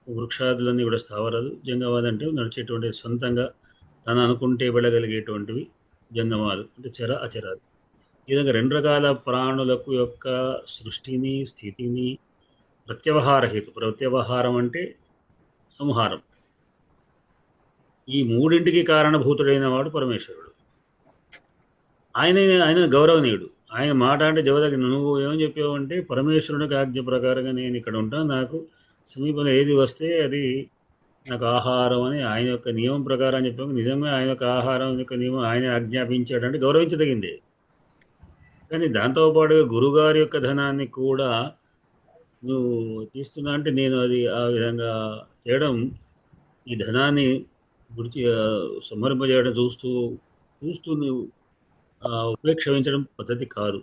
వృక్షాదులన్నీ కూడా స్థావరాలు, జంగమాలు అంటే నడిచేటువంటి సొంతంగా తను అనుకుంటే వెళ్ళగలిగేటువంటివి జంగమాలు అంటే చర అచరాలు. ఈ విధంగా రెండు రకాల ప్రాణులకు యొక్క సృష్టిని స్థితిని ప్రత్యవహార హేతు. ప్రత్యవహారం అంటే సంహారం. ఈ మూడింటికి కారణభూతుడైన వాడు పరమేశ్వరుడు. ఆయన గౌరవనీయుడు. ఆయన మాట అంటే జవదగ్గి నువ్వు ఏమని చెప్పావు అంటే పరమేశ్వరునికి ఆజ్ఞ ప్రకారంగా నేను ఇక్కడ ఉంటాను, నాకు సమీపంలో ఏది వస్తే అది నాకు ఆహారం అని ఆయన యొక్క నియమం ప్రకారం చెప్పాము. నిజంగా ఆయన యొక్క ఆహారం యొక్క నియమం ఆయన ఆజ్ఞాపించాడంటే గౌరవించదగిందే. కానీ దాంతోపాటుగా గురుగారి యొక్క ధనాన్ని కూడా నువ్వు తీస్తున్నా అంటే నేను అది ఆ విధంగా చేయడం, ఈ ధనాన్ని గురించి సంహరింపజేయడం చూస్తూ నువ్వు ఉపేక్ష వహించడం పద్ధతి కాదు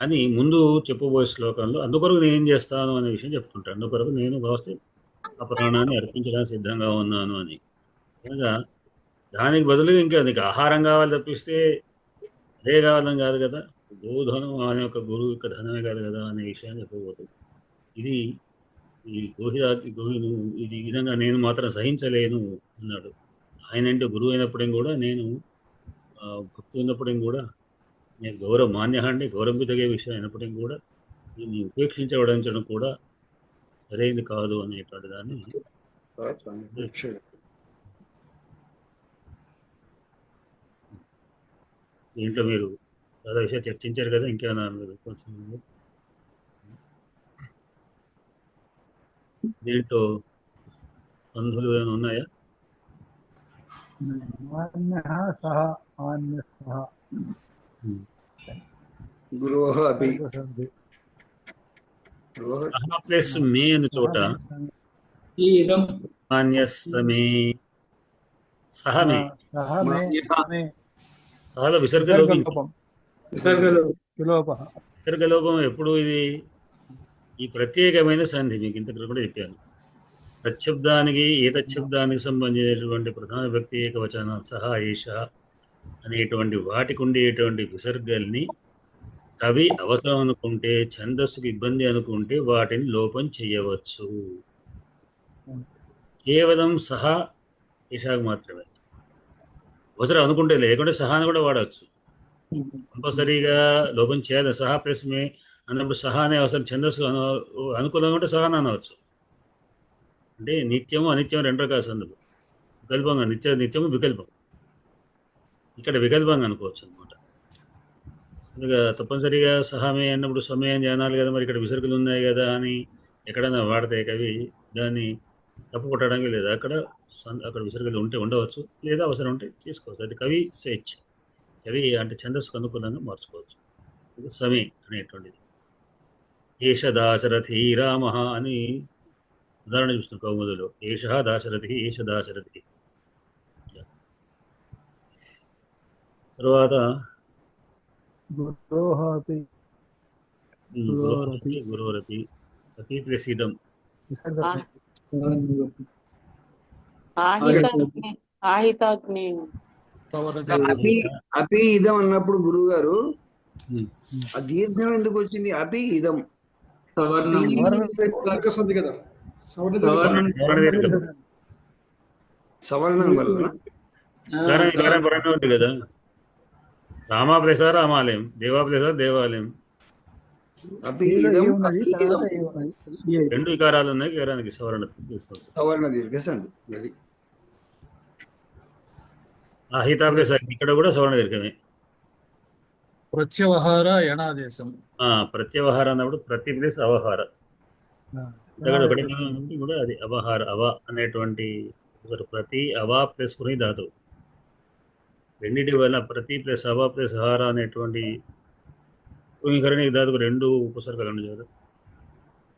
అని ముందు చెప్పబోయే శ్లోకంలో అందుకొరకు నేను ఏం చేస్తాను అనే విషయం చెప్తుంటాను. అందుకొరకు నేను భావిస్తే ఆ ప్రాణాన్ని అర్పించడానికి సిద్ధంగా ఉన్నాను అని. అనగా దానికి బదులుగా ఇంకా నీకు ఆహారం కావాలి తప్పిస్తే అదే కావాలని కాదు కదా, గోధనం అనే యొక్క గురువు యొక్క ధనమే కాదు కదా అనే విషయాన్ని చెప్పబోతుంది. ఇది ఈ గోహిను ఇది ఈ విధంగా నేను మాత్రం సహించలేను అన్నాడు. ఆయన అంటే గురువు అయినప్పటికీ కూడా, నేను భక్తి ఉన్నప్పటికీ కూడా, నేను మాన్య అంటే గౌరవించదగే విషయం అయినప్పటికీ కూడా దీన్ని ఉపేక్షించబడించడం కూడా సరైనది కాదు అనేటువంటి దాన్ని దీంట్లో మీరు చాలా విషయాలు చర్చించారు కదా. ఇంకేమైనా మీరు కొంచెం దీంట్లో బంధువులు ఏమైనా ఉన్నాయా? గురోహ అపి ప్లస్ మే అనే చోట మాన్యస్సమే సహమే సహలో విసర్గలోపం ఎప్పుడు ఇది ఈ ప్రత్యేకమైన సంధి మీకు ఇంతకు కూడా చెప్పాను. ప్రత్యబ్దానికి ఏతశబ్దానికి సంబంధించినటువంటి ప్రధాన వ్యక్తి ఏకవచన సహా ఏష అనేటువంటి వాటికి ఉండేటువంటి విసర్గల్ని కవి అవసరం అనుకుంటే, ఛందస్సుకు ఇబ్బంది అనుకుంటే వాటిని లోపం చేయవచ్చు. కేవలం సహా ఏషాకు మాత్రమే అవసరం అనుకుంటే, లేకుంటే సహాని కూడా వాడవచ్చు. కంపల్సరీగా లోపం చేయాలి. సహా ప్లస్ మే అన్నప్పుడు సహా అనే అవసరం ఛందస్సు అనుకూలంగా ఉంటే సహాని అనవచ్చు. అంటే నిత్యము అనిత్యం రెండు రకాల సందులు. వికల్పంగా నిత్యము వికల్పం. ఇక్కడ వికల్పంగా అనుకోవచ్చు అనమాట. అందుకే తప్పనిసరిగా సహామే అన్నప్పుడు సమయం జానాలి కదా, మరి ఇక్కడ విసర్గలు ఉన్నాయి కదా అని ఎక్కడైనా వాడితే కవి దాన్ని తప్పు కొట్టడానికి లేదు. అక్కడ విసర్గలు ఉంటే ఉండవచ్చు, లేదా అవసరం ఉంటే చేసుకోవచ్చు. అది కవి స్వేచ్ఛ. కవి అంటే ఛందస్సుకు అనుకూలంగా మార్చుకోవచ్చు. ఇది సమే అనేటువంటిది. ఏష దాశరథి రామ అని ఉదాహరణ చూస్తున్నాం కౌముదిలో. ఏష దాశరథి, ఏష దాశరథి. తర్వాత గురోరపి అపి ప్లస్ ఇదం అపి ఇదం అన్నప్పుడు గురువు గారు ఆ దీర్ఘం ఎందుకు వచ్చింది? అపి ఇదం కదా సవర్ణం వల్ల ఉంది కదా. రామా ప్లేస రామాలయం, దేవా ప్లేస దేవాలయం. రెండు వికారాలు ఉన్నాయి. వికారానికి సవర్ణ దీర్ఘ సంధి. అహిత ప్లస్ ఇక్కడ కూడా సవర్ణ దీర్ఘమే. ప్రత్యవహార యణాదేశం. ప్రత్యవహార అన్నప్పుడు ప్రతి ప్లస్ అవహార. ఇక్కడ ఒకటి కూడా అది అవహార అవ అనేటువంటి ప్రతి అవా ప్లస్ పుని ధాతువు రెండింటి వల్ల ప్రతి ప్లస్ అవా ప్లస్ హార అనేటువంటి పునీకరణ ధాతుకు 2 ఉపసర్గలు ఉన్నాయి కదా.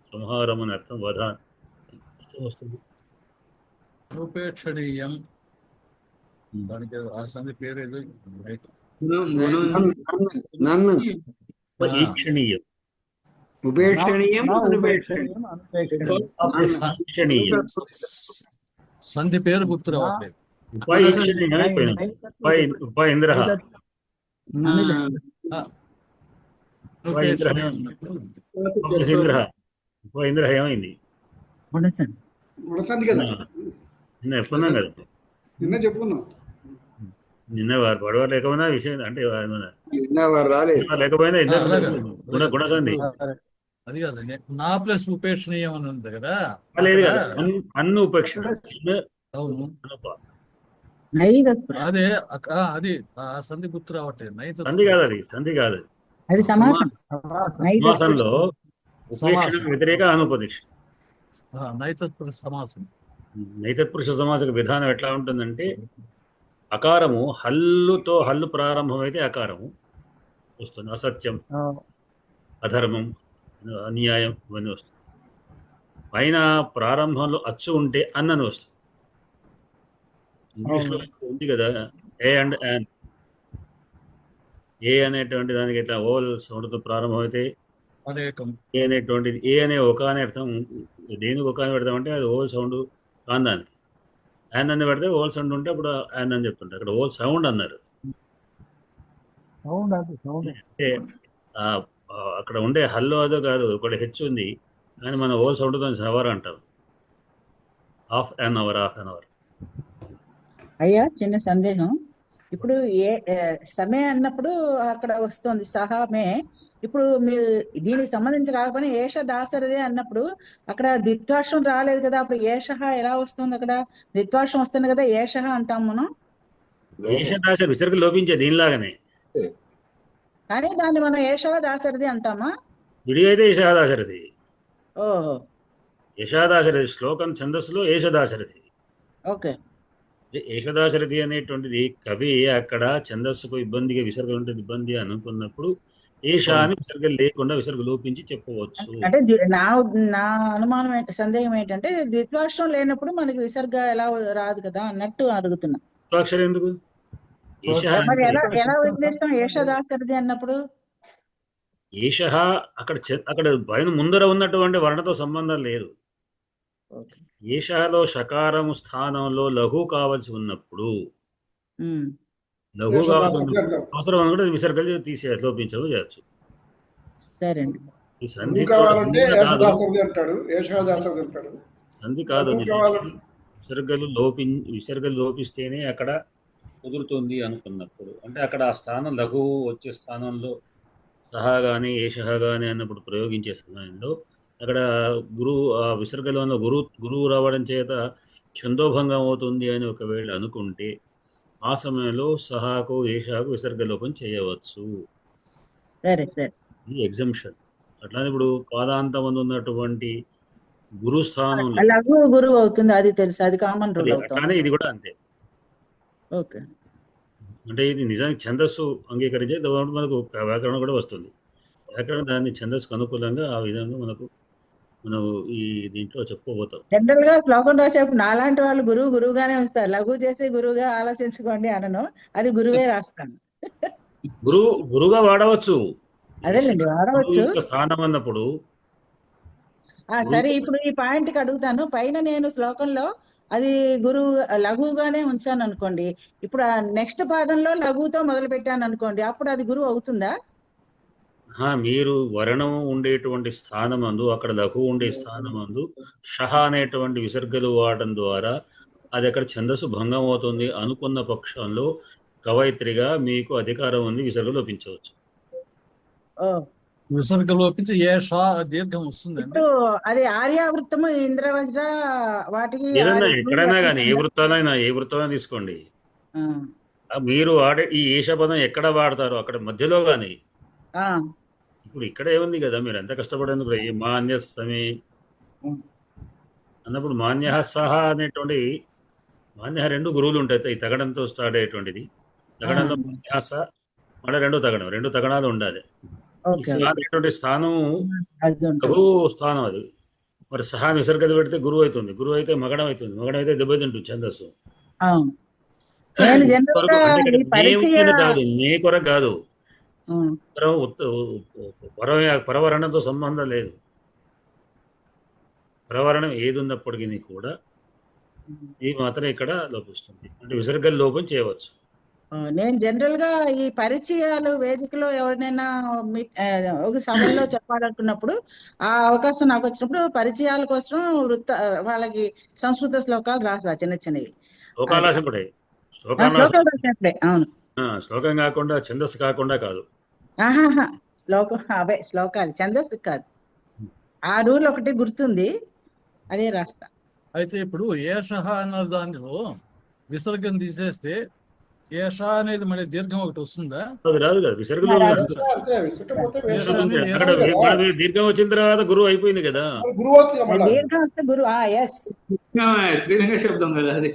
సంహారం అని అర్థం, వధ వస్తుంది. రూపేక్షణీయం, దానికి ఆ సంధి పేరు ఏదో నన్ను ఈక్షణీయం, ఉపేక్షణీయం, అనుపేక్షణీయం. ఈక్షణీయం సంధి పేరు గుర్తు రావట్లేదు. ఉపేక్షణీయం అయిపోయింది. ఉపేంద్ర ఉపేంద్ర ఏమైంది గుణసంధి కదా, నిన్న చెప్పుకున్నాం కదా. నిన్న చెప్పుకున్నాం. నిన్న వారు పడవ లేకపోయినా విషయం అంటే రాలేదు లేకపోయినా గుణసంధి అది కాదండి. నా ప్లస్ ఉపేక్షణీయం అని ఉంది కదా, లేదు కదా. అన్ను ఉపేక్ష అవును అదే అది ఆ సంధి గుర్తు రావట్లేదు. సంధి కాదు, అది సంధి కాదు, అది సమాసం. సమాసంలో ఉపేక్షణ వ్యతిరేక అనుపదిక్ష. నైతత్పురుష సమాసం. నైతత్పురుష సమాసక విధానం ఎట్లా ఉంటుందంటే అకారము హల్లుతో హల్లు ప్రారంభమైతే అకారము వస్తుంది. అసత్యం, అధర్మం, అన్యాయం ఇవన్నీ వస్తుంది. పైన ప్రారంభంలో అచ్చు ఉంటే అన్నని వస్తుంది. ఇంగ్లీష్లో ఉంది కదా ఏ అండ్ యాన్. ఏ అనేటువంటి దానికి ఇట్లా ఓవల్ సౌండ్తో ప్రారంభమైతే అనేకం. ఏ అనేటువంటిది ఏ అనే ఒక అనే అర్థం. దేనికి ఒక అని పెడతామంటే అది ఓవల్ సౌండ్ కాని దానికి. యాన్ అని పెడితే ఓవల్ సౌండ్ ఉంటే అప్పుడు యాన్ అని చెప్తుంటారు. అక్కడ ఓవల్ సౌండ్ అన్నారు. అంటే అక్కడ ఉండే హల్లో అదో కాదు, ఒకటి హెచ్ ఉంది కానీ మన ఓవల్ సౌండ్ దాన్ని అవర్ అంటాం. Half an hour, half an hour. అయ్యా చిన్న సందేహం. ఇప్పుడు సమే అన్నప్పుడు అక్కడ వస్తుంది సహామే. ఇప్పుడు మీరు దీనికి సంబంధించి కాకపోయినా ఏష దాసరదే అన్నప్పుడు అక్కడ ద్విత్వాక్షం రాలేదు కదా, అప్పుడు ఏషహ ఎలా వస్తుంది? అక్కడ ద్విత్వాక్షం వస్తుంది కదా, ఏషహ అంటాం మనం. ఏషదాస విసర్గ లోపించే దీనిలాగానే, కానీ దాన్ని మనం ఏషహ దాసరది అంటామా? విడిగా అయితే యశాదాశరథి. ఓహో, యశాదాశరథి శ్లోకం ఛందస్సులో ఏషదాశరథి. ఓకే. ఏషదాశరథి అనేటువంటిది కవి అక్కడ ఛందస్సుకు ఇబ్బందిగా విసర్గ ఉంటుంది ఇబ్బంది అనుకున్నప్పుడు ఏష అని విసర్గ లేకుండా విసర్గ లోపించి చెప్పవచ్చు. అంటే నా అనుమానం సందేహం ఏంటంటే ద్విత్వాక్షరం లేనప్పుడు మనకి విసర్గ ఎలా రాదు కదా అన్నట్టు అడుగుతున్నా. ద్విత్వాక్షరం ఎందుకు? మరి ఎలా వదిలేస్తాం ఏషదాసరథి అన్నప్పుడు? ఏష అక్కడ పైన ముందర ఉన్నటువంటి వర్ణతో సంబంధం లేదు. ఏషలో షకారము స్థానంలో లఘు కావలసి ఉన్నప్పుడు లఘు అవసరం అని కూడా విసర్గలు తీసేయచ్చు, లోపించవు చేయొచ్చు. ఈ సంధి సంధి కాదు, విసర్గలు లోపిస్తేనే అక్కడ కుదురుతుంది అనుకున్నప్పుడు. అంటే అక్కడ ఆ స్థానం లఘు వచ్చే స్థానంలో సహా కానీ ఏషహ కానీ అన్నప్పుడు ప్రయోగించే సమయంలో అక్కడ ఆ విసర్గలో గురువు రావడం చేత ఛందోభంగం అవుతుంది అని ఒకవేళ అనుకుంటే ఆ సమయంలో సహాకు ఏషాకు విసర్గలోపం చేయవచ్చు. ఇది ఎగ్జంప్షన్. అట్లానే ఇప్పుడు పాదాంతం ఉన్నటువంటి గురు స్థానంలో లఘు గురువు అవుతుంది, అది తెలుసు, అది కామన్ రూల్. అట్లానే ఇది కూడా అంతే. ఓకే. అంటే ఇది నిజానికి ఛందస్సు అంగీకరించే మనకు వ్యాకరణం కూడా వస్తుంది. వ్యాకరణం దాన్ని ఛందస్సుకు అనుకూలంగా ఆ విధంగా మనం ఈ దీంట్లో చెప్పుకోబోతాం. జనరల్ గా శ్లోకం రాసేప్పుడు నాలాంటి వాళ్ళు గురువుగానే ఉంచుతారు. లఘు చేసి గురువుగా ఆలోచించుకోండి అనను, అది గురువే రాస్తాను. గురువుగా వాడవచ్చు, అదేలేండి వాడవచ్చు. స్థానం అన్నప్పుడు సరే. ఇప్పుడు ఈ పాయింట్ కి అడుగుతాను. పైన నేను శ్లోకంలో అది గురువు లఘువుగానే ఉంచాను అనుకోండి, ఇప్పుడు నెక్స్ట్ పాదంలో లఘువుతో మొదలు పెట్టాను అనుకోండి, అప్పుడు అది గురువు అవుతుందా? మీరు వర్ణం ఉండేటువంటి స్థానమందు అక్కడ లఘు ఉండే స్థానమందు షహ అనేటువంటి విసర్గలు వాడడం ద్వారా అది అక్కడ ఛందస్సు భంగం అవుతుంది అనుకున్న పక్షంలో కవయిత్రిగా మీకు అధికారం ఉంది విసర్గ లోపించవచ్చు. విసర్గ లోపించి ఏ షా దీర్ఘం వస్తుంది. అది ఆర్యావృత్తము ఇంద్రవజ్ర వాటికి ఏదైనా ఎక్కడైనా కానీ ఏ వృత్తాలైనా తీసుకోండి. మీరు వాడే ఈ ఈశ పదం ఎక్కడ వాడతారు? అక్కడ మధ్యలో కానీ. ఆ, ఇప్పుడు ఇక్కడ ఏముంది కదా, మీరు ఎంత కష్టపడేందుకు ఈ మాన్య సమీ అన్నప్పుడు మాన్య సహ అనేటువంటి మాన్య రెండు గురువులు ఉంటాయి. ఈ తగడంతో స్టార్ట్ అయ్యేటువంటిది. తగడంలో మాన్యాస మళ్ళీ రెండు తగడాలు ఉండాలి. ఈ ఓకే. సహ అనేటువంటి స్థానం అది ఉంటుంది. లఘు స్థానం అది. మరి సహా నిసర్గత పెడితే గురువు అవుతుంది. గురువు అయితే మగడం అవుతుంది. మగడం అయితే దెబ్బతింటుంది ఛందస్సు. అవును. నేను జనరల్ కొరకు గా అంటే ఇక్కడ ఈ పరిచయ నేను కాదు, నీ కొరకు కాదు. ఉమ్, పరవరణంతో సంబంధం లేదు. పరవరణం ఏది ఉన్నప్పటికీ కూడా ఈ మాత్రం ఇక్కడ లోపిస్తుంది. అంటే విసర్గ లోపం చేయవచ్చు. నేను జనరల్ గా ఈ పరిచయాలు వేదికలో ఎవరినైనా ఒక సభల్లో చెప్పాలనుకున్నప్పుడు ఆ అవకాశం నాకు వచ్చినప్పుడు పరిచయాల కోసం వాళ్ళకి సంస్కృత శ్లోకాలు రాసా చిన్న చిన్నవి. శ్లోకాలు రాసినప్పుడే శ్లోకాలు రాసినప్పుడే. అవును. శ్లోకం కాకుండా ఛందస్సు కాకుండా కాదు. ఆహాహా, అవే శ్లోకాలు, ఛందస్సు కాదు. ఆ రూల్ ఒకటి గుర్తుంది, అదే రాస్తా. అయితే ఇప్పుడు ఏషః అన్న దానిలో విసర్గం తీసేస్తే ఏష అనేది మళ్ళీ దీర్ఘం ఒకటి వస్తుందా? అది రాదు కదా, విసర్గలో అంతే విసకపోతే దీర్ఘం వచ్చిన తర్వాత గురువు అయిపోయింది కదా. గురువు అవుతుంది మళ్ళా. దీర్ఘం వస్తే గురువు. ఎస్, స్త్రీలింగ శబ్దం కదా అది.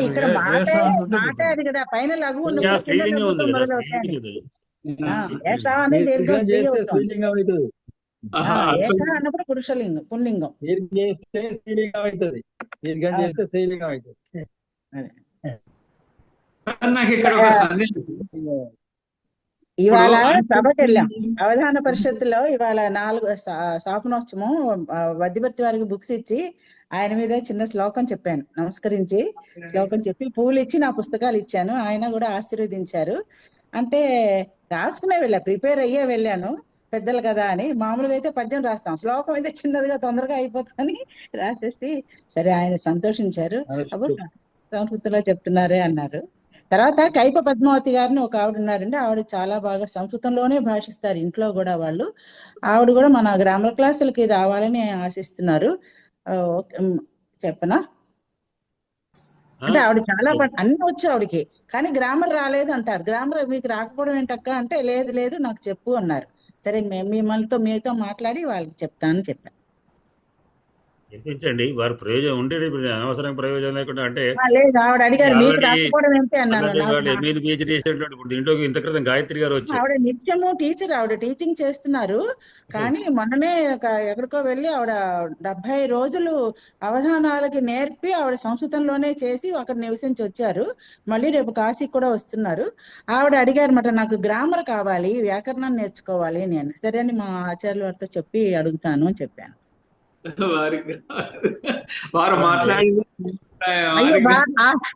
ఇక్కడ మాట అది కదా, పైన లఘు స్త్రీలింగం ఉంది కదా, స్త్రీలింగం ఇది. స్త్రీలింగం అవుతుంది. అన్నప్పుడు పురుషలింగం, పుల్లింగం. దీర్ఘం చేస్తే స్త్రీలింగం అవుతుంది. దీర్ఘం చేస్తే స్త్రీలింగం అవుతుంది. నాకు ఇక్కడ ఒక సందేహం. ఇవాళ సభకి వెళ్ళాం అవధాన పరిషత్తులో. ఇవాళ 4 శాపనోత్సవం వద్దిపర్తి వారికి బుక్స్ ఇచ్చి ఆయన మీద చిన్న శ్లోకం చెప్పాను. నమస్కరించి శ్లోకం చెప్పి పూలు ఇచ్చి నా పుస్తకాలు ఇచ్చాను. ఆయన కూడా ఆశీర్వదించారు. అంటే రాసుకునే ప్రిపేర్ అయ్యే వెళ్ళాను, పెద్దలు కదా అని. మామూలుగా అయితే పద్యం రాస్తాం, శ్లోకం అయితే చిన్నదిగా తొందరగా అయిపోతుందని రాసేసి సరే ఆయన సంతోషించారు. అప్పుడు సంస్కృతిలో చెప్తున్నారే అన్నారు. తర్వాత కైప పద్మావతి గారిని ఒక ఆవిడ ఉన్నారండి. ఆవిడ చాలా బాగా సంస్కృతంలోనే భాషిస్తారు ఇంట్లో కూడా వాళ్ళు. ఆవిడ కూడా మన గ్రామర్ క్లాసులకి రావాలని ఆశిస్తున్నారు. చెప్పనా? అంటే ఆవిడ చాలా అన్ని వచ్చు ఆవిడకి, కానీ గ్రామర్ రాలేదు అంటారు. గ్రామర్ మీకు రాకపోవడం ఏంటక్క అంటే లేదు లేదు నాకు చెప్పు అన్నారు. సరే మీతో మాట్లాడి వాళ్ళకి చెప్తానని చెప్పాను. చెప్పించండి, వారి ప్రయోజనం ఉండేది. అనవసరం ప్రయోజనం లేకుండా అంటే లేదు, ఆవిడ అడిగారు మీకు రాకపోవడం ఏంటి అన్నారు. దీంట్లో ఇంత క్రితం గాయత్రి గారు వచ్చి ఆవిడ నిత్యము టీచర్, ఆవిడ టీచింగ్ చేస్తున్నారు. కానీ మొన్ననే ఎక్కడికో వెళ్ళి ఆవిడ 70 రోజులు అవధానాలకి నేర్పి ఆవిడ సంస్కృతంలోనే చేసి అక్కడ నివసించి వచ్చారు. మళ్ళీ రేపు కాశీకి కూడా వస్తున్నారు. ఆవిడ అడిగారు మాట, నాకు గ్రామర్ కావాలి, వ్యాకరణం నేర్చుకోవాలి. నేను సరే అని మా ఆచార్యుల వారితో చెప్పి అడుగుతాను అని చెప్పాను. వారు మాట్లాడి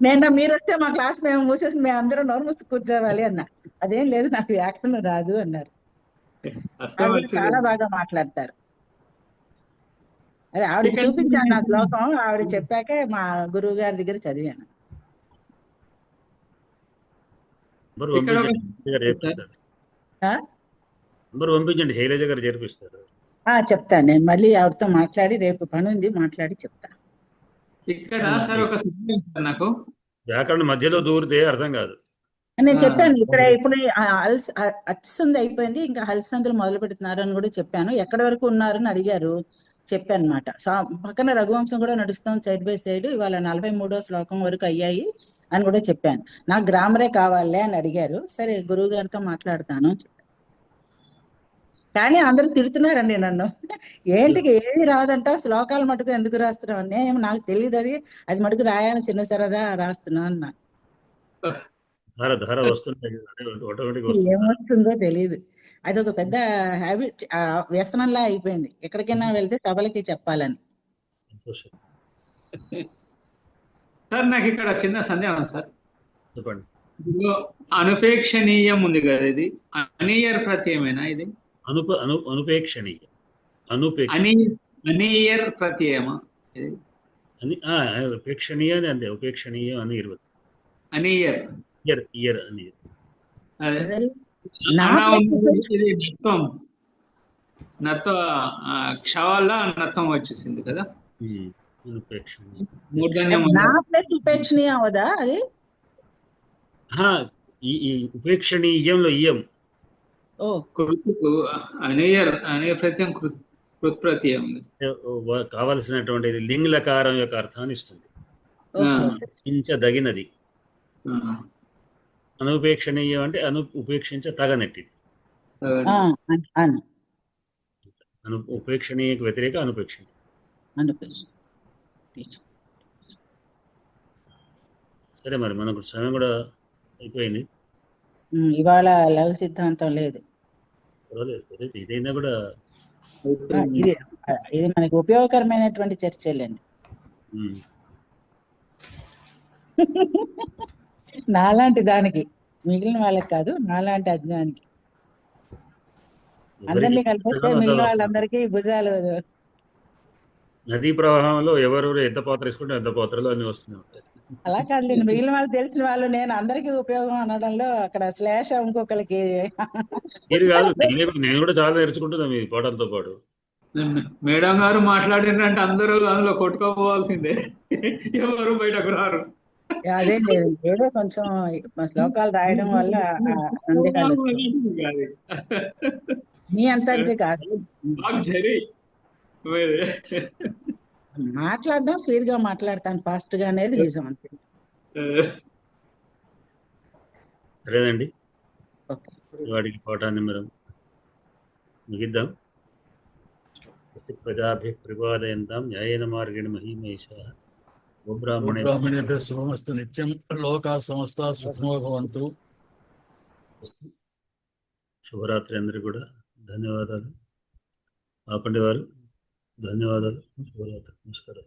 నేను మీరు వస్తే మా క్లాస్ మేము మూసేసి మేము అందరం నోరు మూసి కూర్చోవాలి అన్న. అదేం లేదు, నాకు వ్యాకరణం రాదు అన్నారు. చాలా బాగా మాట్లాడతారు. అదే ఆవిడకి చూపించాను నా శ్లోకం. ఆవిడ చెప్పాకే మా గురువు గారి దగ్గర చదివాను. పంపించండి, శైలజ గారు చేర్పిస్తారు. చెప్తాను, నేను మళ్ళీ ఆవిడతో మాట్లాడి, రేపు పని ఉంది మాట్లాడి చెప్తాను. ఇక్కడ సార్ ఒక సందేహం నాకు, వ్యాకరణం మధ్యలో దూరితే అర్థం కాదు. నేను చెప్పాను ఇక్కడ ఇప్పుడు అచ్చంది అయిపోయింది, ఇంకా హల్సందులు మొదలు పెడుతున్నారు అని కూడా చెప్పాను. ఎక్కడి వరకు ఉన్నారని అడిగారు, చెప్పాను అనమాట. పక్కన రఘువంశం కూడా నడుస్తాం సైడ్ బై సైడ్. ఇవాళ 43వ శ్లోకం వరకు అయ్యాయి అని కూడా చెప్పాను. నాకు గ్రామరే కావాలే అని అడిగారు. సరే గురువు గారితో మాట్లాడతాను. కానీ అందరూ తిడుతున్నారండి నన్ను, ఏంటికి ఏది రాదంట, శ్లోకాలు మటుకు ఎందుకు రాస్తున్నావు అని. నాకు తెలియదు, అది మటుకు రాయాలని చిన్న సరదా రాస్తున్నా అన్నా. ఏమొస్తుందో తెలియదు, అది ఒక పెద్ద హ్యాబిట్, వ్యసనంలా అయిపోయింది. ఎక్కడికైనా వెళ్తే సభలకి చెప్పాలని. సార్ నాకు ఇక్కడ చిన్న సందేహం సార్. చెప్పండి. అనుపేక్షణీయం ఉంది కదా, ఇది అనీయర్ ప్రత్యయమేనా? ఇది అనుపేక్షణీయ అనీయర్ ప్రత్యయమా? ఉపేక్షణీయ అని అంతే. ఉపేక్షణీయం అని ఇరువತ್ತು అనీయర్ ఇయర్ అని నత్వం క్షవాల నత్వం వచ్చేసింది కదా. ఉపేక్షణీయ అవదా అది? ఆ, ఈ ఉపేక్షణీయంలో ఇయం ఓ కృతుకు అనేయర్ అనే ప్రత్యయం కృత్ప్రత్యయం ఉంది. కావలసినటువంటి లింగ్ లకారం యొక్క అర్థాన్ని ఇస్తుంది. ఓకే ఉపేక్షించదగినది. ఆ, అనుపేక్షణీయం అంటే ఉపేక్షించతగనట్టిది. అని ఉపేక్షణీయకు వ్యతిరేక అనుపేక్షణీయ. అనిపిస్తుంది. సరే, మరి మనకు సమయం కూడా అయిపోయింది. ఇవాళ లఘు సిద్ధాంతం లేదు. పర్వాలేదు, ఇదైనా కూడా ఇది ఇది మనకి ఉపయోగకరమైనటువంటి చర్చలండి. నాలాంటి దానికి, మిగిలిన వాళ్ళకి కాదు, నాలాంటి అజ్ఞానికి. అందరినీ కలిపిస్తే మిగిలిన వాళ్ళందరికీ భుజాలు. నదీ ప్రవాహంలో ఎవరు ఎంత పాత్ర వేసుకుంటే ఎంత పాత్రలో అన్ని వస్తూనే ఉంటాయి. అలా కాదు, మిగిలిన వాళ్ళు తెలిసిన వాళ్ళు, నేను అందరికీ ఉపయోగం అనడంలో అక్కడ శ్లేష ఇంకొకరికి మీరు కాదు, నేను కూడా చాలా నేర్చుకుంటున్నాను మీ పాటలతో పాటు. మేడం గారు మాట్లాడినంటే అందరూ అందులో కొట్టుకోపోవాల్సిందే, ఎవరు బయటకు రారు. అదే లేదు, ఏదో కొంచెం శ్లోకాలు రాయడం వల్ల మీ అంతటిది కాదు, మాట్లాడడం స్పీడ్ గా మాట్లాడతాను, ఫాస్ట్ గా అనేది నిజం అంతే. సరేనండి, వాడికి పాఠాన్ని మనం ముగిద్దాం. ప్రజాభి ప్రపాదయంతాం న్యాయేన మార్గేణ మహీమేషాః బ్రాహ్మణేభ్యः శుభమస్తు నిత్యం. లోకాః సమస్తాః సుఖినో భవంతు. శుభరాత్రి అందరికీ కూడా ధన్యవాదాలు. ఆపండి వారు, ధన్యవాదాలు. శుభరాత్రి, నమస్కారం.